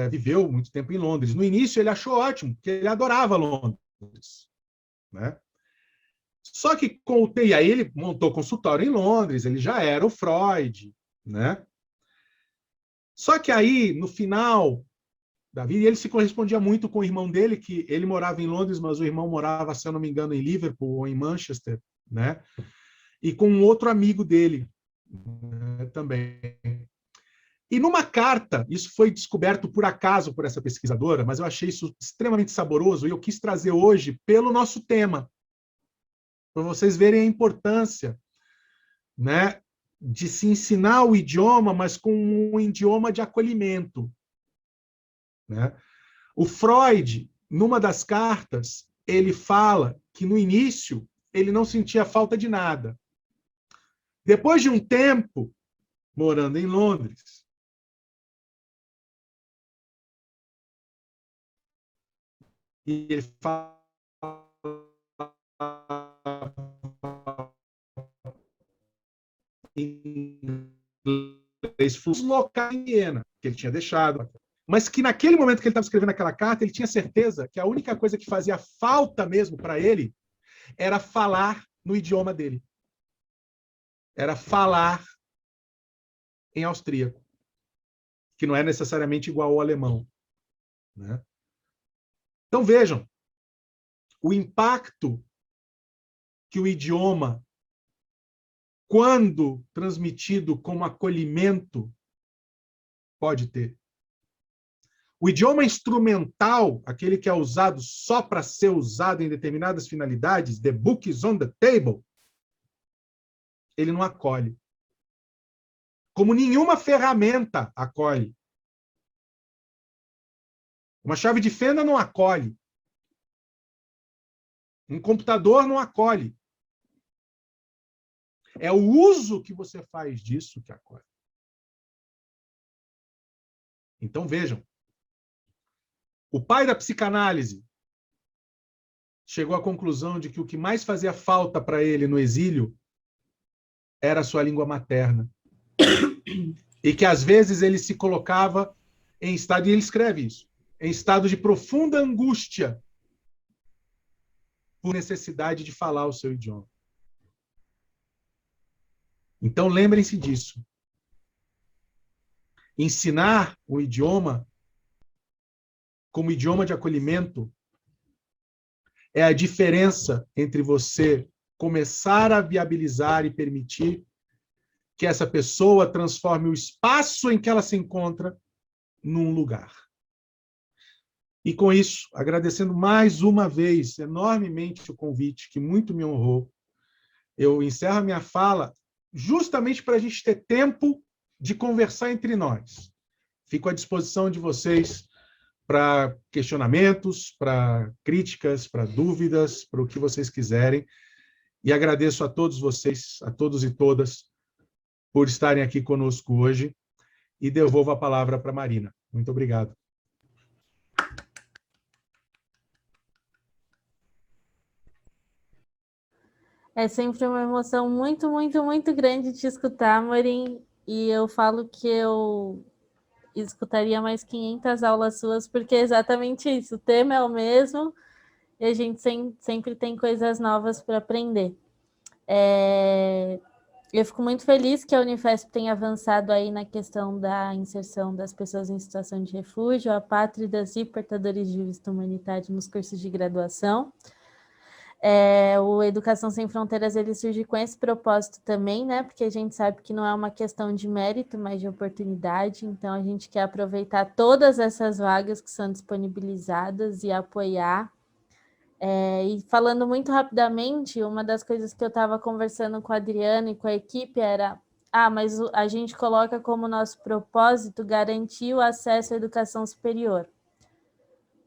viveu muito tempo em Londres. No início, ele achou ótimo, porque ele adorava Londres. Né? Só que com o tempo, e aí ele montou consultório em Londres, ele já era o Freud. Né? Só que aí, no final da vida, ele se correspondia muito com o irmão dele, que ele morava em Londres, mas o irmão morava, se eu não me engano, em Liverpool ou em Manchester, né? E com um outro amigo dele, né, também. E numa carta, isso foi descoberto por acaso por essa pesquisadora, mas eu achei isso extremamente saboroso e eu quis trazer hoje pelo nosso tema, para vocês verem a importância, né, de se ensinar o idioma, mas com um idioma de acolhimento. Né? O Freud, numa das cartas, ele fala que no início ele não sentia falta de nada. Depois de um tempo morando em Londres, e ele fala em inglês, os locais em Viena, que ele tinha deixado. Mas que naquele momento que ele estava escrevendo aquela carta, ele tinha certeza que a única coisa que fazia falta mesmo para ele era falar no idioma dele. Era falar em austríaco, que não é necessariamente igual ao alemão. Né? Então, vejam, o impacto que o idioma, quando transmitido como acolhimento, pode ter. O idioma instrumental, aquele que é usado só para ser usado em determinadas finalidades, the book is on the table, ele não acolhe. Como nenhuma ferramenta acolhe. Uma chave de fenda não acolhe. Um computador não acolhe. É o uso que você faz disso que acolhe. Então, vejam. O pai da psicanálise chegou à conclusão de que o que mais fazia falta para ele no exílio era a sua língua materna. E que, às vezes, ele se colocava em estado, e ele escreve isso, em estado de profunda angústia por necessidade de falar o seu idioma. Então, lembrem-se disso. Ensinar o idioma como idioma de acolhimento é a diferença entre você começar a viabilizar e permitir que essa pessoa transforme o espaço em que ela se encontra num lugar. E com isso, agradecendo mais uma vez enormemente o convite, que muito me honrou, eu encerro a minha fala justamente para a gente ter tempo de conversar entre nós. Fico à disposição de vocês para questionamentos, para críticas, para dúvidas, para o que vocês quiserem. E agradeço a todos vocês, a todos e todas, por estarem aqui conosco hoje. E devolvo a palavra para a Marina. Muito obrigado. É sempre uma emoção muito, muito, muito grande te escutar, Amorim. E eu falo que eu escutaria mais 500 aulas suas, porque é exatamente isso. O tema é o mesmo e a gente sempre tem coisas novas para aprender. Eu fico muito feliz que a Unifesp tenha avançado aí na questão da inserção das pessoas em situação de refúgio, apátridas e portadores de visto humanitário nos cursos de graduação. O Educação Sem Fronteiras ele surge com esse propósito também, né? Porque a gente sabe que não é uma questão de mérito, mas de oportunidade. Então a gente quer aproveitar todas essas vagas que são disponibilizadas e apoiar. E falando muito rapidamente, uma das coisas que eu estava conversando com a Adriana e com a equipe era: mas a gente coloca como nosso propósito garantir o acesso à educação superior.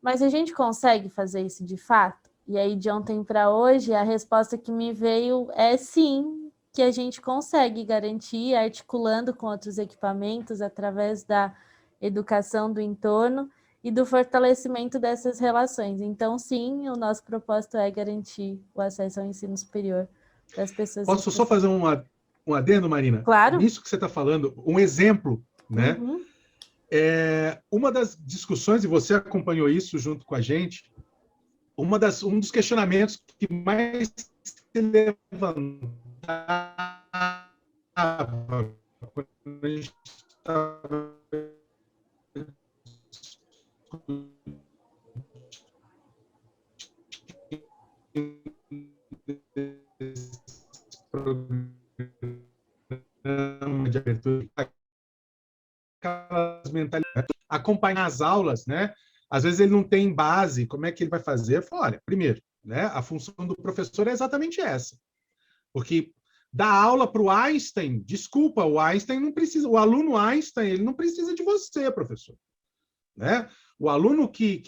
Mas a gente consegue fazer isso de fato? E aí, de ontem para hoje, a resposta que me veio é sim, que a gente consegue garantir, articulando com outros equipamentos, através da educação do entorno e do fortalecimento dessas relações. Então, sim, o nosso propósito é garantir o acesso ao ensino superior das pessoas em Posso só situação. fazer um adendo, Marina? Claro. Nisso que você está falando, um exemplo, né? Uhum. Uma das discussões, e você acompanhou isso junto com a gente, um dos questionamentos que mais se levantava quando a gente estava de abertura, aquelas mentalidades, acompanhar as aulas, né? Às vezes ele não tem base, como é que ele vai fazer? Eu falo, olha, primeiro, né? A função do professor é exatamente essa, porque dar aula para o Einstein, desculpa, o Einstein não precisa, o aluno Einstein, ele não precisa de você, professor, né? O aluno que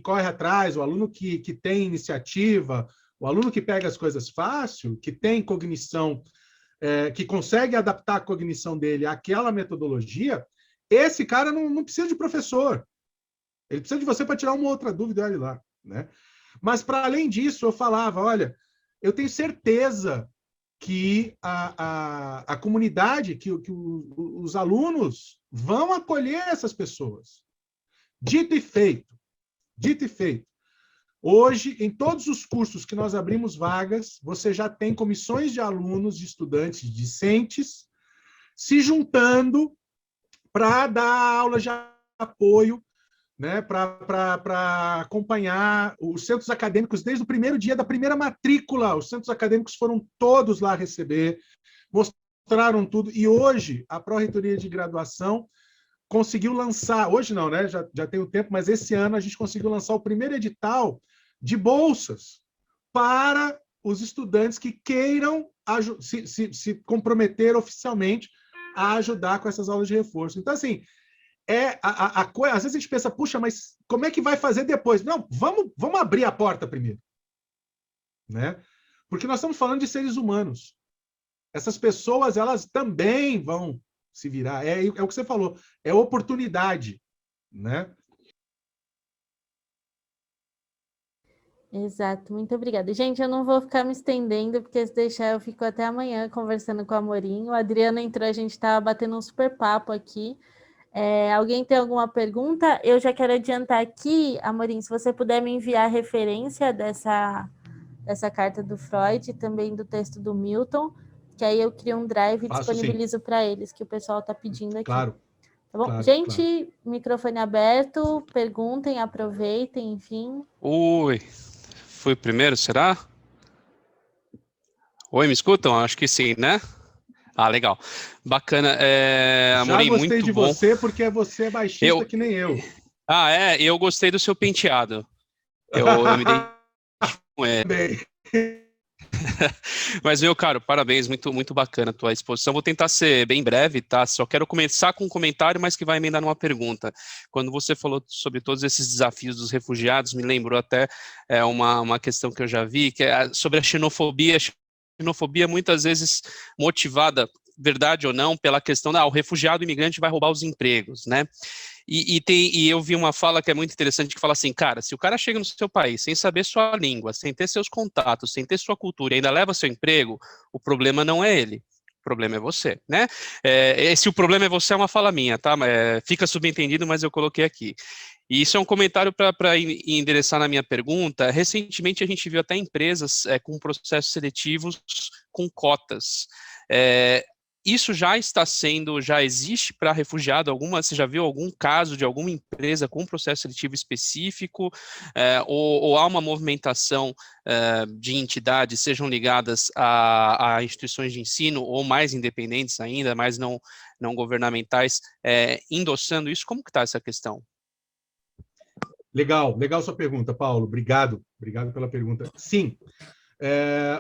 corre atrás, o aluno que tem iniciativa, o aluno que pega as coisas fácil, que tem cognição, que consegue adaptar a cognição dele àquela metodologia, esse cara não precisa de professor. Ele precisa de você para tirar uma outra dúvida, olha lá, né? Mas, para além disso, eu falava, olha, eu tenho certeza que a comunidade, que os alunos vão acolher essas pessoas. Dito e feito. Dito e feito. Hoje, em todos os cursos que nós abrimos vagas, você já tem comissões de alunos, de estudantes, discentes, se juntando para dar aula de apoio, né, para acompanhar os centros acadêmicos desde o primeiro dia da primeira matrícula. Os centros acadêmicos foram todos lá receber, mostraram tudo. E hoje, a Pró-Reitoria de Graduação conseguiu lançar, hoje não, né? Já tem um tempo, mas esse ano a gente conseguiu lançar o primeiro edital de bolsas para os estudantes que queiram se comprometer oficialmente a ajudar com essas aulas de reforço. Então, assim, às vezes a gente pensa, puxa, mas como é que vai fazer depois? Não, vamos abrir a porta primeiro, né? Porque nós estamos falando de seres humanos. Essas pessoas, elas também vão se virar. É o que você falou, é oportunidade, né? Exato, muito obrigada. Gente, eu não vou ficar me estendendo, porque se deixar eu fico até amanhã conversando com a Amorim. O Adriano entrou, a gente estava batendo um super papo aqui. Alguém tem alguma pergunta? Eu já quero adiantar aqui, Amorim, se você puder me enviar a referência dessa carta do Freud e também do texto do Milton, que aí eu crio um drive e Faço sim, disponibilizo para eles, que o pessoal está pedindo aqui. claro, Tá bom? claro, claro. Gente, microfone aberto, perguntem, aproveitem, enfim. Oi, fui primeiro, será? Oi, me escutam? Acho que sim, né? Ah, legal. Bacana. Já Amorim, gostei muito de bom. você porque você é baixista Eu, que nem eu. eu gostei do seu penteado. Eu me dei com ele. Bem. Mas, meu caro, parabéns, muito, muito bacana a tua exposição. Vou tentar ser bem breve, tá? Só quero começar com um comentário, mas que vai emendar numa pergunta. Quando você falou sobre todos esses desafios dos refugiados, me lembrou até uma questão que eu já vi, que é sobre a xenofobia. A xenofobia muitas vezes motivada, verdade ou não, pela questão o refugiado imigrante vai roubar os empregos, né? E eu vi uma fala que é muito interessante, que fala assim, cara, se o cara chega no seu país sem saber sua língua, sem ter seus contatos, sem ter sua cultura, e ainda leva seu emprego, o problema não é ele. O problema é você, né? Se o problema é você, é uma fala minha, tá? Fica subentendido, mas eu coloquei aqui. E isso é um comentário para endereçar na minha pergunta. Recentemente, a gente viu até empresas com processos seletivos com cotas. Isso já existe para refugiado? Você já viu algum caso de alguma empresa com processo seletivo específico? Ou há uma movimentação de entidades, sejam ligadas a instituições de ensino ou mais independentes ainda, mais não governamentais, endossando isso? Como que está essa questão? Legal sua pergunta, Paulo. Obrigado pela pergunta. Sim,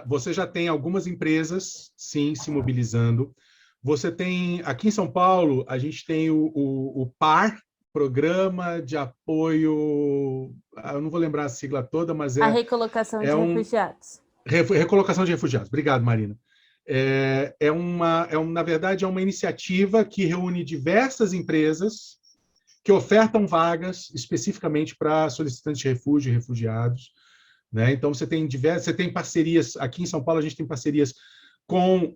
você já tem algumas empresas, sim, se mobilizando. Você tem, aqui em São Paulo, a gente tem o PAR, Programa de Apoio, eu não vou lembrar a sigla toda, mas a recolocação de refugiados. Recolocação de refugiados. Obrigado, Marina. Na verdade, é uma iniciativa que reúne diversas empresas que ofertam vagas especificamente para solicitantes de refúgio e refugiados, né? Então, você tem parcerias, aqui em São Paulo a gente tem parcerias com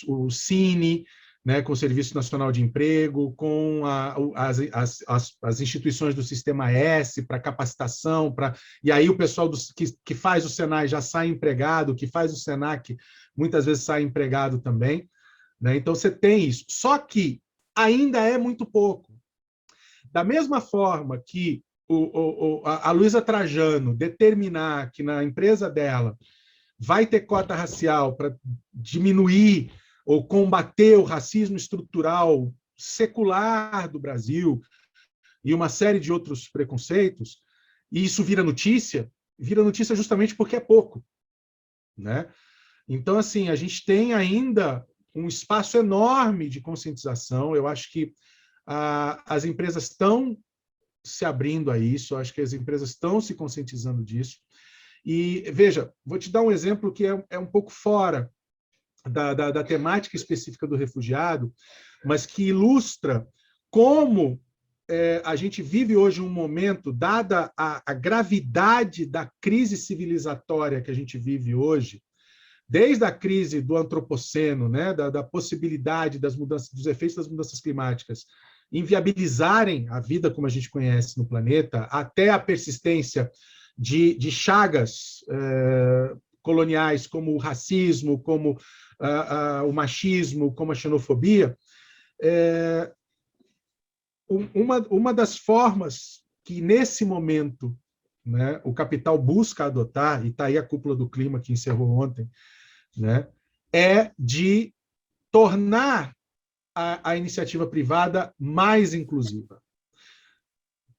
o Cine, né, com o Serviço Nacional de Emprego, com as instituições do Sistema S para capacitação, e aí o pessoal que faz o Senai já sai empregado, que faz o Senac muitas vezes sai empregado também, né? Então, você tem isso. Só que ainda é muito pouco. Da mesma forma que a Luísa Trajano determinar que na empresa dela vai ter cota racial para diminuir ou combater o racismo estrutural secular do Brasil e uma série de outros preconceitos, e isso vira notícia justamente porque é pouco, né? Então, assim, a gente tem ainda um espaço enorme de conscientização. Eu acho que as empresas estão se abrindo a isso, eu acho que as empresas estão se conscientizando disso. E, veja, vou te dar um exemplo que é um pouco fora da temática específica do refugiado, mas que ilustra como a gente vive hoje um momento, dada a gravidade da crise civilizatória que a gente vive hoje, desde a crise do antropoceno, né, da possibilidade das mudanças, dos efeitos das mudanças climáticas inviabilizarem a vida como a gente conhece no planeta, até a persistência de chagas coloniais como o racismo, como o machismo, como a xenofobia. Uma das formas que, nesse momento, né, o capital busca adotar, e está aí a cúpula do clima que encerrou ontem, né, é de tornar a iniciativa privada mais inclusiva.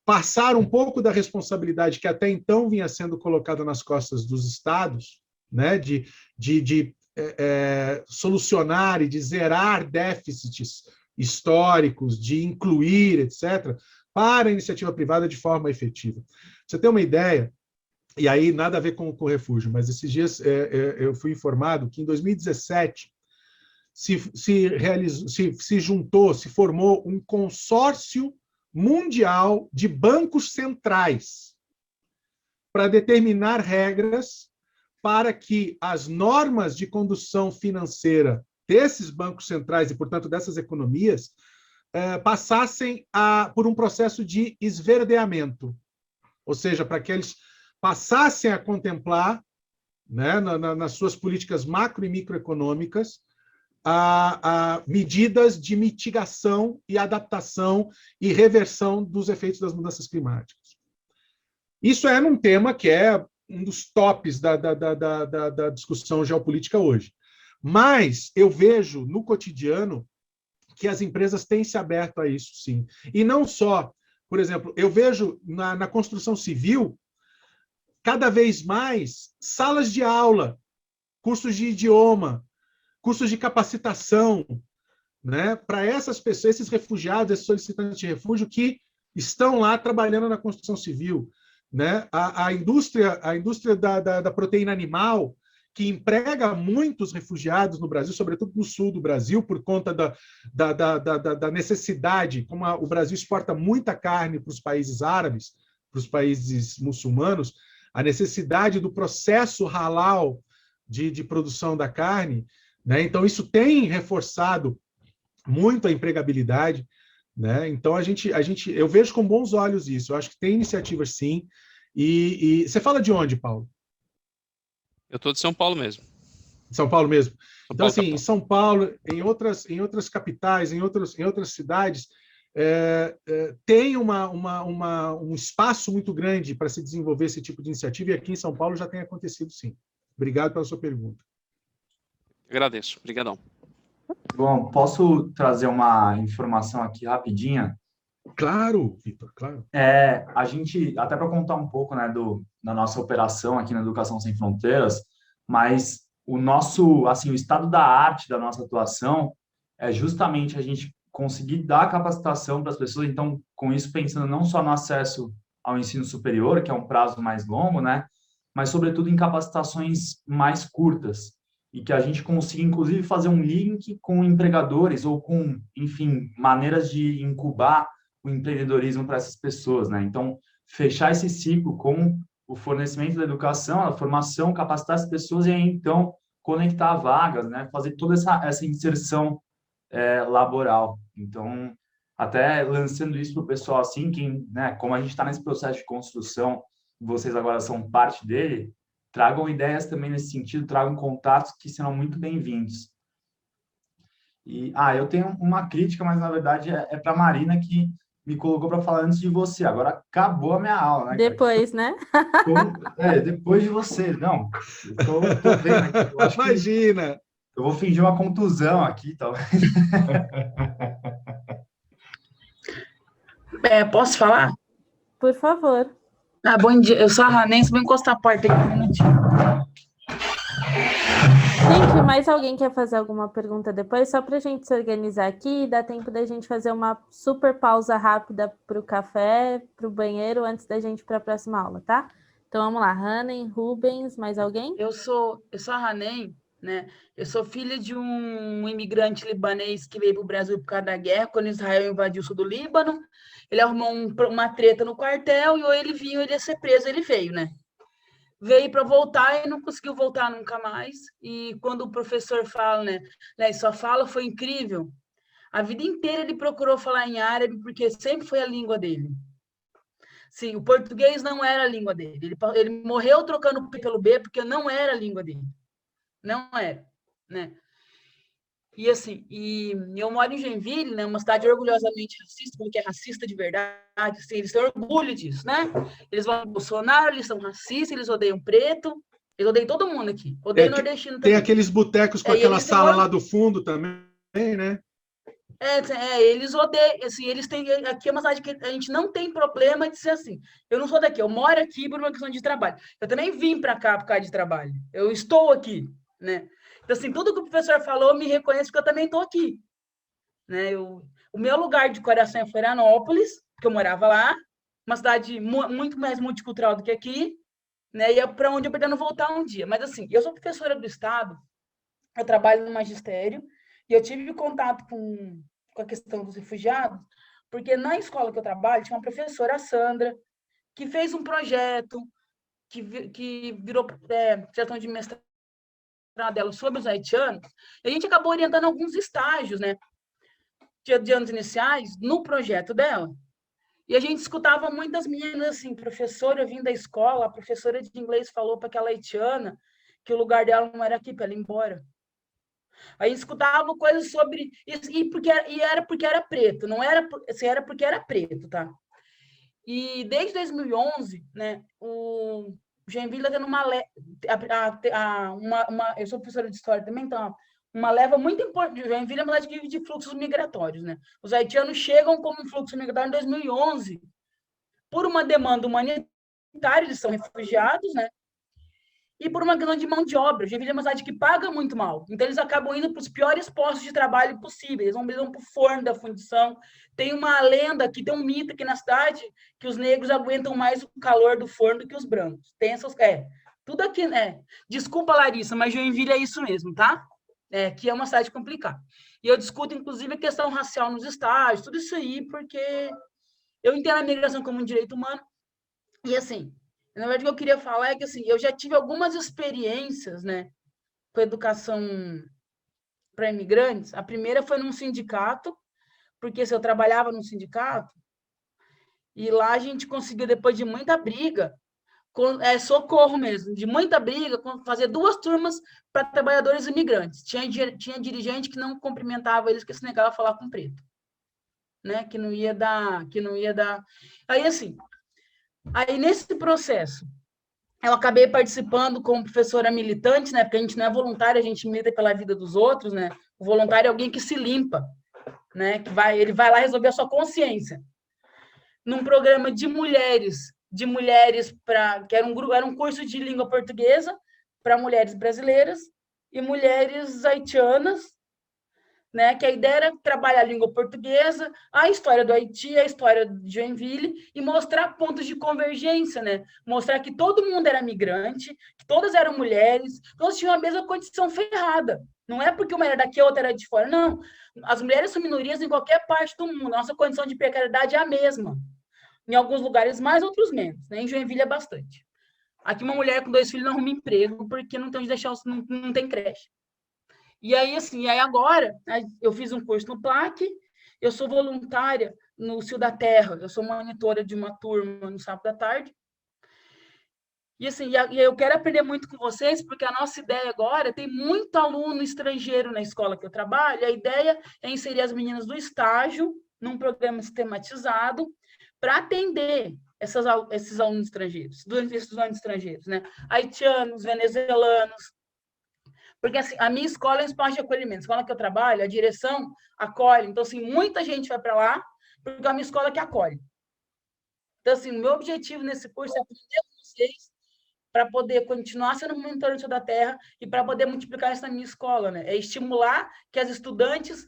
Passar um pouco da responsabilidade que até então vinha sendo colocada nas costas dos estados, né, de solucionar e de zerar déficits históricos, de incluir, etc., para a iniciativa privada de forma efetiva. Você tem uma ideia, e aí nada a ver com o refúgio, mas esses dias eu fui informado que em 2017 se formou um consórcio mundial de bancos centrais para determinar regras para que as normas de condução financeira desses bancos centrais e, portanto, dessas economias passassem por um processo de esverdeamento, ou seja, para que eles passassem a contemplar, né, nas suas políticas macro e microeconômicas, medidas de mitigação e adaptação e reversão dos efeitos das mudanças climáticas. Isso é um tema que é um dos tops da discussão geopolítica hoje. Mas eu vejo no cotidiano que as empresas têm se aberto a isso, sim. E não só, por exemplo, eu vejo na construção civil cada vez mais salas de aula, cursos de idioma, cursos de capacitação, né, para essas pessoas, esses refugiados, esses solicitantes de refúgio que estão lá trabalhando na construção civil, né? A indústria da proteína animal que emprega muitos refugiados no Brasil, sobretudo no sul do Brasil, por conta da necessidade, como o Brasil exporta muita carne para os países árabes, para os países muçulmanos, a necessidade do processo halal de produção da carne, né? Então, isso tem reforçado muito a empregabilidade, né? Então, eu vejo com bons olhos isso. Eu acho que tem iniciativas, sim. E você fala de onde, Paulo? Eu estou de São Paulo mesmo. São Paulo mesmo. São Então, Paulo, assim, em São Paulo, em outras capitais, em outras cidades, tem um espaço muito grande para se desenvolver esse tipo de iniciativa, e aqui em São Paulo já tem acontecido, sim. Obrigado pela sua pergunta. Agradeço. Obrigadão. Bom, posso trazer uma informação aqui rapidinha? Claro, Vitor, claro. A gente, até para contar um pouco, né, da nossa operação aqui na Educação Sem Fronteiras, mas o nosso, assim, o estado da arte da nossa atuação é justamente a gente conseguir dar capacitação para as pessoas. Então, com isso, pensando não só no acesso ao ensino superior, que é um prazo mais longo, né, mas, sobretudo, em capacitações mais curtas, e que a gente consiga, inclusive, fazer um link com empregadores ou com, enfim, maneiras de incubar o empreendedorismo para essas pessoas, né? Então, fechar esse ciclo com o fornecimento da educação, a formação, capacitar as pessoas e aí, então, conectar vagas, né? Fazer toda essa inserção laboral. Então, até lançando isso para o pessoal, assim, né, como a gente está nesse processo de construção, vocês agora são parte dele, tragam ideias também nesse sentido, tragam contatos que serão muito bem-vindos. E, eu tenho uma crítica, mas na verdade é para a Marina, que me colocou para falar antes de você. Agora acabou a minha aula, né? Depois, né? Depois de você. Não, tô vendo aqui. Eu acho Imagina! Que eu vou fingir uma contusão aqui, talvez. Posso falar? Por favor. Bom dia. Eu sou a Ranense, vou encostar a porta aqui um minutinho. Gente, mais alguém quer fazer alguma pergunta depois? Só para a gente se organizar aqui, dá tempo da gente fazer uma super pausa rápida para o café, para o banheiro, antes da gente ir para a próxima aula, tá? Então vamos lá, Hanen, Rubens, mais alguém? Eu sou a Hanen, né? Eu sou filha de um imigrante libanês que veio para o Brasil por causa da guerra, quando Israel invadiu o sul do Líbano. Ele arrumou uma treta no quartel e ou ele vinha, ele ia ser preso, ele veio, né? Veio para voltar e não conseguiu voltar nunca mais. E quando o professor fala, né, sua fala foi incrível. A vida inteira ele procurou falar em árabe, porque sempre foi a língua dele. Sim, o português não era a língua dele. Ele morreu trocando o P pelo B, porque não era a língua dele. Não era, né? E assim, eu moro em Joinville, né, uma cidade orgulhosamente racista, porque é racista de verdade, assim, eles têm orgulho disso, né? Eles vão no Bolsonaro, eles são racistas, eles odeiam preto, eles odeiam todo mundo aqui, odeiam nordestino também. Tem aqueles botecos com aquela sala lá do fundo também, né? Eles odeiam, assim, eles têm, aqui é uma cidade que a gente não tem problema de ser assim. Eu não sou daqui, eu moro aqui por uma questão de trabalho. Eu também vim para cá por causa de trabalho. Eu estou aqui, né? Então, assim, tudo que o professor falou, me reconhece porque eu também estou aqui. Né? O meu lugar de coração é Florianópolis, porque eu morava lá, uma cidade muito mais multicultural do que aqui, né? E é para onde eu pretendo voltar um dia. Mas, assim, eu sou professora do Estado, eu trabalho no magistério, e eu tive contato com a questão dos refugiados, porque na escola que eu trabalho, tinha uma professora, a Sandra, que fez um projeto, que virou questão de mestrado dela sobre os haitianos, e a gente acabou orientando alguns estágios, né, de anos iniciais, no projeto dela. E a gente escutava muitas meninas assim, professora, eu vim da escola, a professora de inglês falou para aquela haitiana que o lugar dela não era aqui, para ela ir embora. Aí escutava coisas sobre isso, era porque era preto, não era, assim, era porque era preto, tá? E desde 2011, né, o Joinville está tendo eu sou professora de história também, então uma leva muito importante. Joinville é uma cidade que vive de fluxos migratórios, né? Os haitianos chegam como um fluxo migratório em 2011 por uma demanda humanitária, eles são refugiados, né? E por uma questão de mão de obra. Joinville é uma cidade que paga muito mal. Então, eles acabam indo para os piores postos de trabalho possíveis. Eles vão para o forno da fundição. Tem uma lenda aqui, tem um mito aqui na cidade, que os negros aguentam mais o calor do forno do que os brancos. Tem essas... Tudo aqui, desculpa, Larissa, mas Joinville é isso mesmo, tá? Que é uma cidade complicada. E eu discuto, inclusive, a questão racial nos estágios, tudo isso aí, porque eu entendo a migração como um direito humano. E, assim, na verdade, o que eu queria falar é que, assim, eu já tive algumas experiências, né, com educação para imigrantes. A primeira foi num sindicato, porque se eu trabalhava num sindicato, e lá a gente conseguiu, depois de muita briga, socorro mesmo, de muita briga, fazer 2 turmas para trabalhadores imigrantes. Tinha dirigente que não cumprimentava eles, que se negava a falar com preto, né? Que não ia dar. Aí, assim, nesse processo, eu acabei participando como professora militante, né? Porque a gente não é voluntário, a gente milita pela vida dos outros, né? O voluntário é alguém que se limpa, né? Ele vai lá resolver a sua consciência. Num programa de mulheres que era um curso de língua portuguesa para mulheres brasileiras e mulheres haitianas, né? Que a ideia era trabalhar a língua portuguesa, a história do Haiti, a história de Joinville e mostrar pontos de convergência, né? Mostrar que todo mundo era migrante, que todas eram mulheres, todas tinham a mesma condição ferrada. Não é porque uma era daqui, a outra era de fora, não. As mulheres são minorias em qualquer parte do mundo. Nossa condição de precariedade é a mesma. Em alguns lugares mais, outros menos. Né? Em Joinville é bastante. Aqui uma mulher com 2 filhos não arruma emprego porque não tem onde deixar, não tem creche. E aí, assim, agora eu fiz um curso no PLAC, eu sou voluntária no Cio da Terra, eu sou monitora de uma turma no sábado à tarde. E assim, eu quero aprender muito com vocês, porque a nossa ideia agora tem muito aluno estrangeiro na escola que eu trabalho, a ideia é inserir as meninas do estágio num programa sistematizado para atender esses alunos estrangeiros, né? Haitianos, venezuelanos. Porque assim, a minha escola é um espaço de acolhimento. A escola que eu trabalho, a direção acolhe. Então, assim, muita gente vai para lá porque é uma escola que acolhe. Então, assim, o meu objetivo nesse curso é aprender com vocês para poder continuar sendo monitor do Cio da Terra e para poder multiplicar isso na minha escola, né? É estimular que as estudantes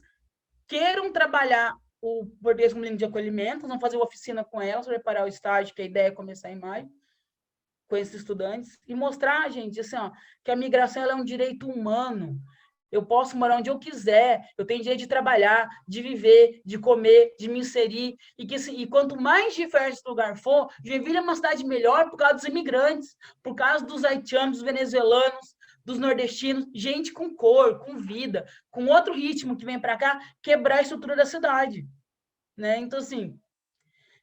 queiram trabalhar o português como língua de acolhimento, vão fazer uma oficina com elas, preparar o estágio, que a ideia é começar em maio, com esses estudantes, e mostrar, gente, assim, que a migração ela é um direito humano. Eu posso morar onde eu quiser, eu tenho direito de trabalhar, de viver, de comer, de me inserir, e quanto mais diverso esse lugar for, Joinville é uma cidade melhor por causa dos imigrantes, por causa dos haitianos, dos venezuelanos, dos nordestinos, gente com cor, com vida, com outro ritmo que vem para cá, quebrar a estrutura da cidade. Né? Então, assim,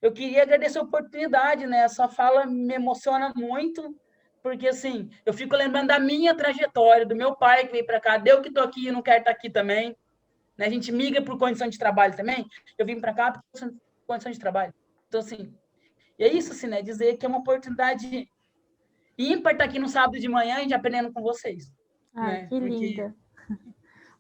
eu queria agradecer a oportunidade, né? Essa fala me emociona muito, porque, assim, eu fico lembrando da minha trajetória, do meu pai que veio para cá, deu que estou aqui e não quero estar aqui também. Né? A gente migra por condição de trabalho também. Eu vim para cá por condição de trabalho. Então, assim, e é isso, assim, né? Dizer que é uma oportunidade ímpar estar aqui no sábado de manhã e aprendendo com vocês. Né? Que linda.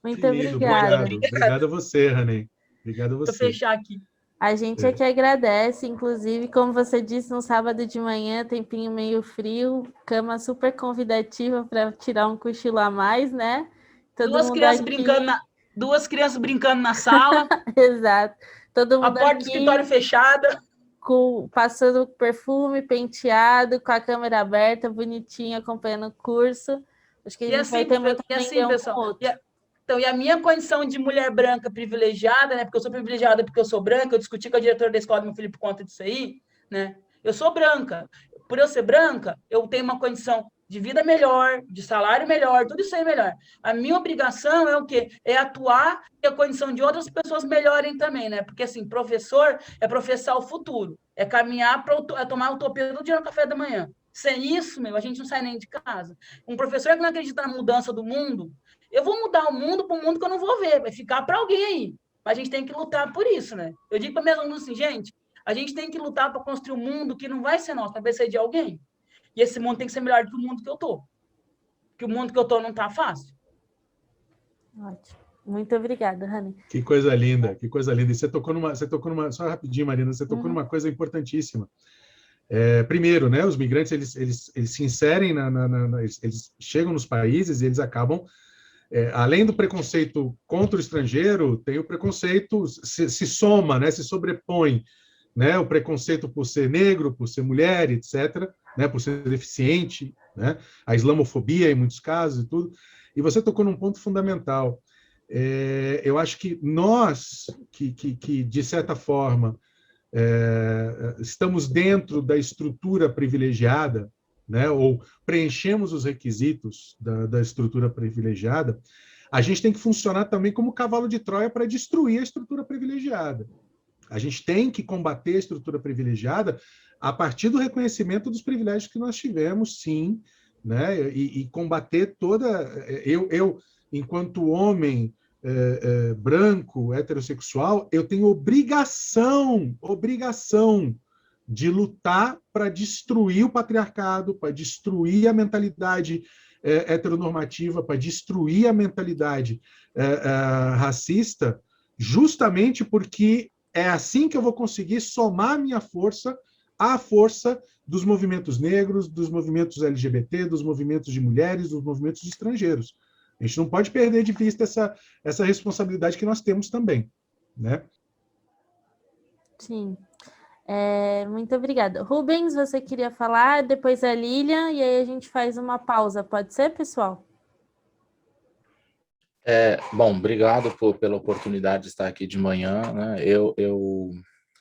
Muito lindo, obrigada. Obrigado a você, Rani. Obrigado a você. Vou fechar aqui. A gente é que agradece, inclusive, como você disse, no sábado de manhã, tempinho meio frio, cama super convidativa para tirar um cochilo a mais, né? Duas crianças brincando na sala. Exato. Todo mundo a porta do escritório fechada. Passando perfume, penteado, com a câmera aberta, bonitinho, acompanhando o curso. Acho que a gente vai ter muito a aprender um com o outro. Então, e a minha condição de mulher branca privilegiada, né? Porque eu sou privilegiada porque eu sou branca, eu discuti com a diretora da escola do meu filho por conta disso aí, né? Eu sou branca. Por eu ser branca, eu tenho uma condição de vida melhor, de salário melhor, tudo isso aí melhor. A minha obrigação é o quê? É atuar e a condição de outras pessoas melhorem também, né? Porque, assim, professor é professar o futuro, é caminhar para tomar a utopia do dia no café da manhã. Sem isso, a gente não sai nem de casa. Um professor que não acredita na mudança do mundo, eu vou mudar o mundo para um mundo que eu não vou ver, vai ficar para alguém aí. Mas a gente tem que lutar por isso, né? Eu digo para meus alunos assim, gente, a gente tem que lutar para construir um mundo que não vai ser nosso, vai ser de alguém. E esse mundo tem que ser melhor do que o mundo que eu tô. Porque o mundo que eu tô não tá fácil. Ótimo. Muito obrigada, Rani. Que coisa linda, que coisa linda. E você tocou numa, só rapidinho, Marina, você tocou numa coisa importantíssima. Primeiro, né, os migrantes, eles se inserem, eles chegam nos países e eles acabam, além do preconceito contra o estrangeiro, tem o preconceito, se soma, né, se sobrepõe, né, o preconceito por ser negro, por ser mulher, etc., né, por ser deficiente, né? A islamofobia, em muitos casos, e tudo. E você tocou num ponto fundamental. Eu acho que nós, que de certa forma, estamos dentro da estrutura privilegiada, né? Ou preenchemos os requisitos da estrutura privilegiada, a gente tem que funcionar também como cavalo de Troia para destruir a estrutura privilegiada. A gente tem que combater a estrutura privilegiada a partir do reconhecimento dos privilégios que nós tivemos, sim, né? E combater toda... Eu, enquanto homem branco, heterossexual, eu tenho obrigação de lutar para destruir o patriarcado, para destruir a mentalidade heteronormativa, para destruir a mentalidade racista, justamente porque é assim que eu vou conseguir somar minha força à força dos movimentos negros, dos movimentos LGBT, dos movimentos de mulheres, dos movimentos de estrangeiros. A gente não pode perder de vista essa responsabilidade que nós temos também, né? Sim. Muito obrigada. Rubens, você queria falar, depois a Lilian, e aí a gente faz uma pausa. Pode ser, pessoal? Bom, obrigado pela oportunidade de estar aqui de manhã, né? Eu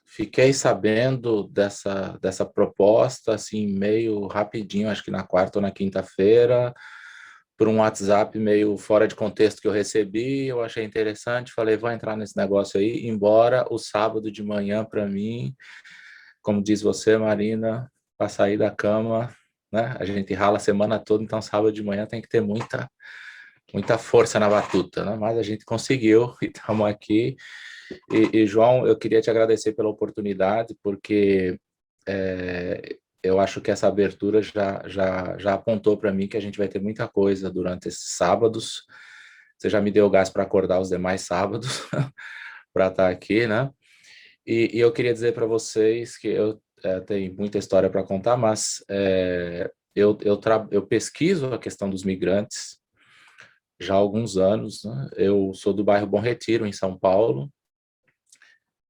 fiquei sabendo dessa proposta, assim, meio rapidinho, acho que na quarta ou na quinta-feira, por um WhatsApp meio fora de contexto que eu recebi, eu achei interessante, falei, vou entrar nesse negócio aí, embora o sábado de manhã, para mim, como diz você, Marina, para sair da cama, né? A gente rala a semana toda, então sábado de manhã tem que ter muita força na batuta, né? Mas a gente conseguiu e estamos aqui. E, João, eu queria te agradecer pela oportunidade, porque eu acho que essa abertura já apontou para mim que a gente vai ter muita coisa durante esses sábados. Você já me deu gás para acordar os demais sábados para estar aqui, né? E eu queria dizer para vocês que eu tenho muita história para contar, mas eu pesquiso a questão dos migrantes já há alguns anos, né? Eu sou do bairro Bom Retiro, em São Paulo.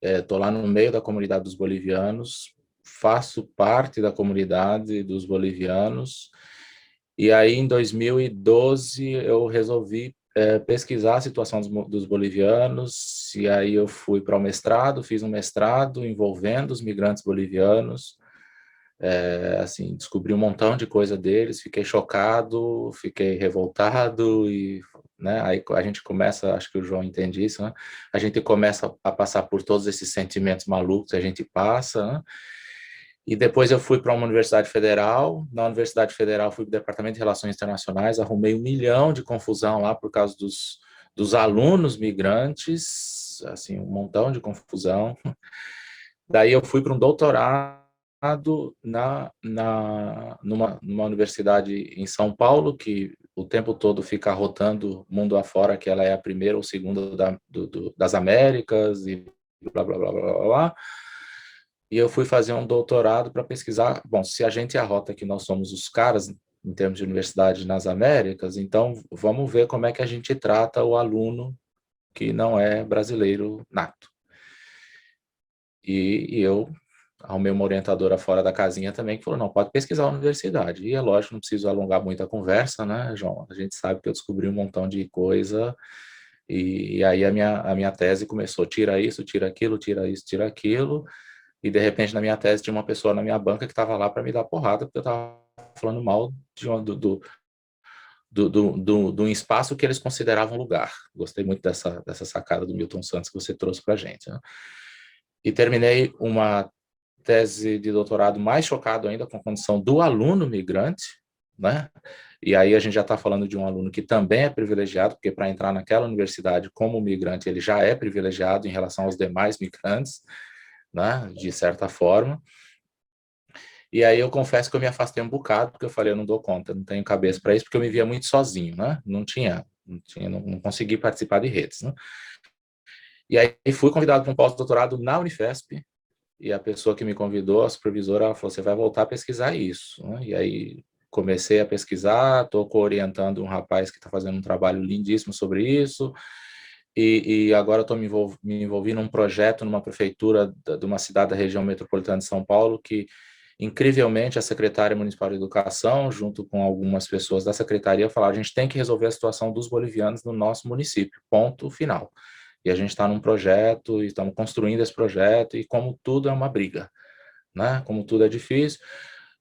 Estou lá no meio da comunidade dos bolivianos, faço parte da comunidade dos bolivianos. E aí, em 2012, eu resolvi pesquisar a situação dos bolivianos. E aí eu fui para o mestrado, fiz um mestrado envolvendo os migrantes bolivianos. Assim, descobri um montão de coisa deles, fiquei chocado, fiquei revoltado e, né, aí a gente começa, acho que o João entende isso, né? A gente começa a passar por todos esses sentimentos malucos, a gente passa, né? E depois eu fui para uma universidade federal, na Universidade Federal fui para o Departamento de Relações Internacionais, arrumei 1 milhão de confusão lá por causa dos alunos migrantes, assim, um montão de confusão. Daí eu fui para um doutorado numa universidade em São Paulo, que o tempo todo fica rotando mundo afora, que ela é a primeira ou segunda das Américas, e blá, blá, blá, blá, blá, blá. E eu fui fazer um doutorado para pesquisar, bom, se a gente é a rota que nós somos os caras, em termos de universidade nas Américas, então vamos ver como é que a gente trata o aluno que não é brasileiro nato. E eu arrumei uma orientadora fora da casinha também, que falou, não, pode pesquisar a universidade. E é lógico, não preciso alongar muito a conversa, né, João? A gente sabe que eu descobri um montão de coisa, e aí a minha tese começou, tira isso, tira aquilo, tira isso, tira aquilo, e de repente na minha tese tinha uma pessoa na minha banca que estava lá para me dar porrada, porque eu estava falando mal de um espaço que eles consideravam lugar. Gostei muito dessa sacada do Milton Santos que você trouxe para a gente, né? E terminei uma tese de doutorado mais chocado ainda com a condição do aluno migrante, né? E aí a gente já está falando de um aluno que também é privilegiado, porque para entrar naquela universidade como migrante, ele já é privilegiado em relação aos demais migrantes, né? De certa forma. E aí eu confesso que eu me afastei um bocado, porque eu falei, eu não dou conta, não tenho cabeça para isso, porque eu me via muito sozinho, né? Não consegui participar de redes, né? E aí fui convidado para um pós-doutorado na Unifesp, e a pessoa que me convidou, a supervisora, ela falou, você vai voltar a pesquisar isso, né? E aí comecei a pesquisar, estou orientando um rapaz que está fazendo um trabalho lindíssimo sobre isso, e agora estou me envolvi num projeto numa prefeitura de uma cidade da região metropolitana de São Paulo, que Incrivelmente, a secretária municipal de educação, junto com algumas pessoas da secretaria, falaram: a gente tem que resolver a situação dos bolivianos no nosso município, ponto final. E a gente está num projeto, e estamos construindo esse projeto, e como tudo é uma briga, né? Como tudo é difícil.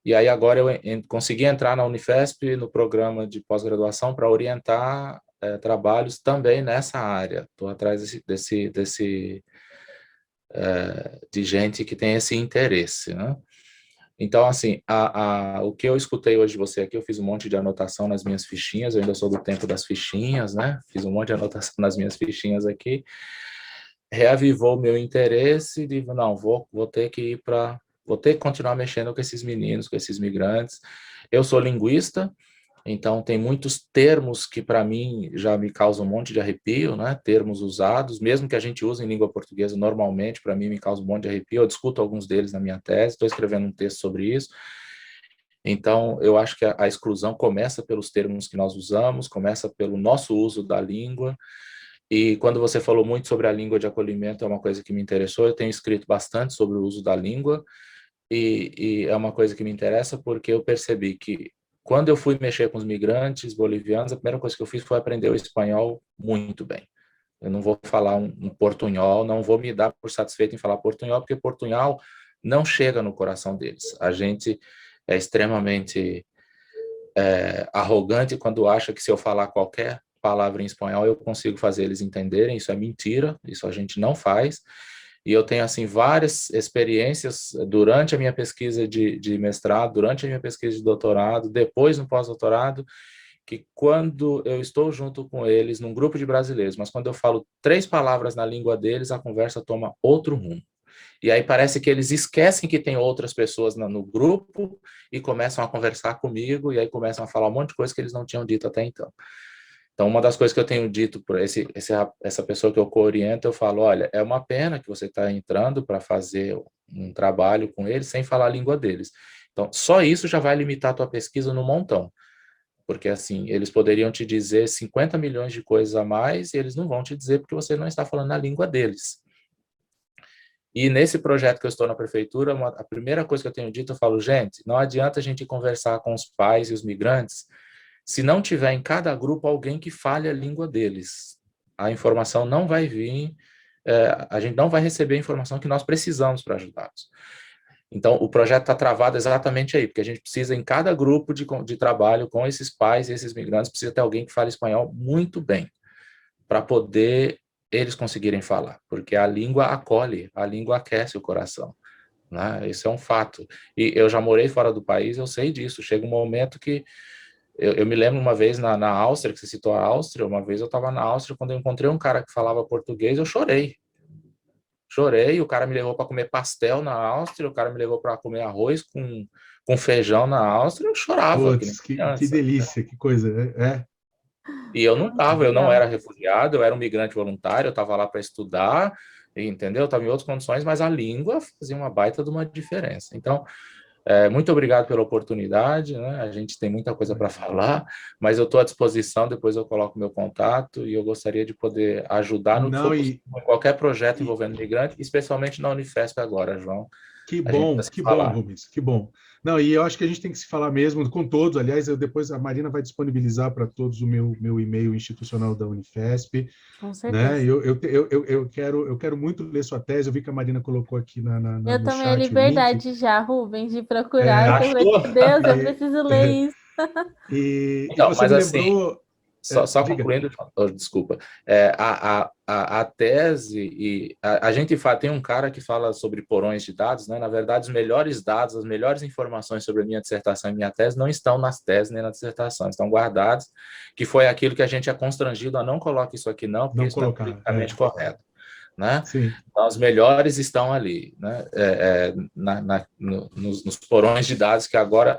E aí agora eu consegui entrar na Unifesp, no programa de pós-graduação, para orientar trabalhos também nessa área. Estou atrás de gente que tem esse interesse, né? Então, assim, o que eu escutei hoje de você aqui, eu fiz um monte de anotação nas minhas fichinhas, eu ainda sou do tempo das fichinhas, né? Fiz um monte de anotação nas minhas fichinhas aqui, reavivou o meu interesse e digo, não, vou ter que continuar mexendo com esses meninos, com esses migrantes. Eu sou linguista, então tem muitos termos que para mim já me causam um monte de arrepio, né? Termos usados, mesmo que a gente use em língua portuguesa normalmente, para mim me causa um monte de arrepio. Eu discuto alguns deles na minha tese, estou escrevendo um texto sobre isso. Então, eu acho que a exclusão começa pelos termos que nós usamos, começa pelo nosso uso da língua. E quando você falou muito sobre a língua de acolhimento, é uma coisa que me interessou. Eu tenho escrito bastante sobre o uso da língua, e é uma coisa que me interessa porque eu percebi que quando eu fui mexer com os migrantes bolivianos, a primeira coisa que eu fiz foi aprender o espanhol muito bem. Eu não vou falar um portunhol, não vou me dar por satisfeito em falar portunhol, porque portunhol não chega no coração deles. A gente é extremamente arrogante quando acha que se eu falar qualquer palavra em espanhol eu consigo fazer eles entenderem. Isso é mentira, isso a gente não faz. E eu tenho, assim, várias experiências durante a minha pesquisa de mestrado, durante a minha pesquisa de doutorado, depois no pós-doutorado, que quando eu estou junto com eles, num grupo de brasileiros, mas quando eu falo 3 palavras na língua deles, a conversa toma outro rumo. E aí parece que eles esquecem que tem outras pessoas no grupo e começam a conversar comigo, e aí começam a falar um monte de coisa que eles não tinham dito até então. Então, uma das coisas que eu tenho dito por essa pessoa que eu co-oriento, eu falo, olha, é uma pena que você está entrando para fazer um trabalho com eles sem falar a língua deles. Então, só isso já vai limitar a tua pesquisa no montão. Porque, assim, eles poderiam te dizer 50 milhões de coisas a mais e eles não vão te dizer porque você não está falando a língua deles. E nesse projeto que eu estou na prefeitura, a primeira coisa que eu tenho dito, eu falo, gente, não adianta a gente conversar com os pais e os migrantes se não tiver em cada grupo alguém que fale a língua deles. A informação não vai vir, a gente não vai receber a informação que nós precisamos para ajudá-los. Então, o projeto está travado exatamente aí, porque a gente precisa, em cada grupo de trabalho com esses pais e esses migrantes, precisa ter alguém que fale espanhol muito bem, para poder eles conseguirem falar, porque a língua acolhe, a língua aquece o coração, né? Isso é um fato. E eu já morei fora do país, eu sei disso. Chega um momento que eu me lembro uma vez na Áustria, que você citou a Áustria, uma vez eu estava na Áustria, quando eu encontrei um cara que falava português, eu chorei. Chorei, o cara me levou para comer pastel na Áustria, o cara me levou para comer arroz com feijão na Áustria, eu chorava, que nem Putz, que criança. delícia, que coisa. E eu não estava, eu não Legal. era refugiado, eu era um migrante voluntário, eu estava lá para estudar, entendeu? Eu estava em outras condições, mas a língua fazia uma baita de uma diferença. Então, muito obrigado pela oportunidade, né? A gente tem muita coisa para falar, mas eu estou à disposição, depois eu coloco meu contato e eu gostaria de poder ajudar no que Não, for possível, em qualquer projeto envolvendo migrante, especialmente na Unifesp agora, João. A gente precisa se que bom, falar. Rubens, que bom. Não, e eu acho que a gente tem que se falar mesmo com todos. Aliás, depois a Marina vai disponibilizar para todos o meu e-mail institucional da Unifesp. Com Né? certeza. Eu quero muito ler sua tese. Eu vi que a Marina colocou aqui Eu no tomei a chat o link. liberdade já, Rubens, de procurar. Eu falei, Achou? meu Deus, eu E, preciso ler isso. e Então, você mas me assim, lembrou. só Diga. concluindo, desculpa, a tese, e a gente tem um cara que fala sobre porões de dados, né? Na verdade, os melhores dados, as melhores informações sobre a minha dissertação e minha tese não estão nas teses nem na dissertação, estão guardados, que foi aquilo que a gente é constrangido a não colocar isso aqui não, porque Não isso não é colocar. politicamente correto, né? Sim. Então, os melhores estão ali, né? Nos porões de dados que agora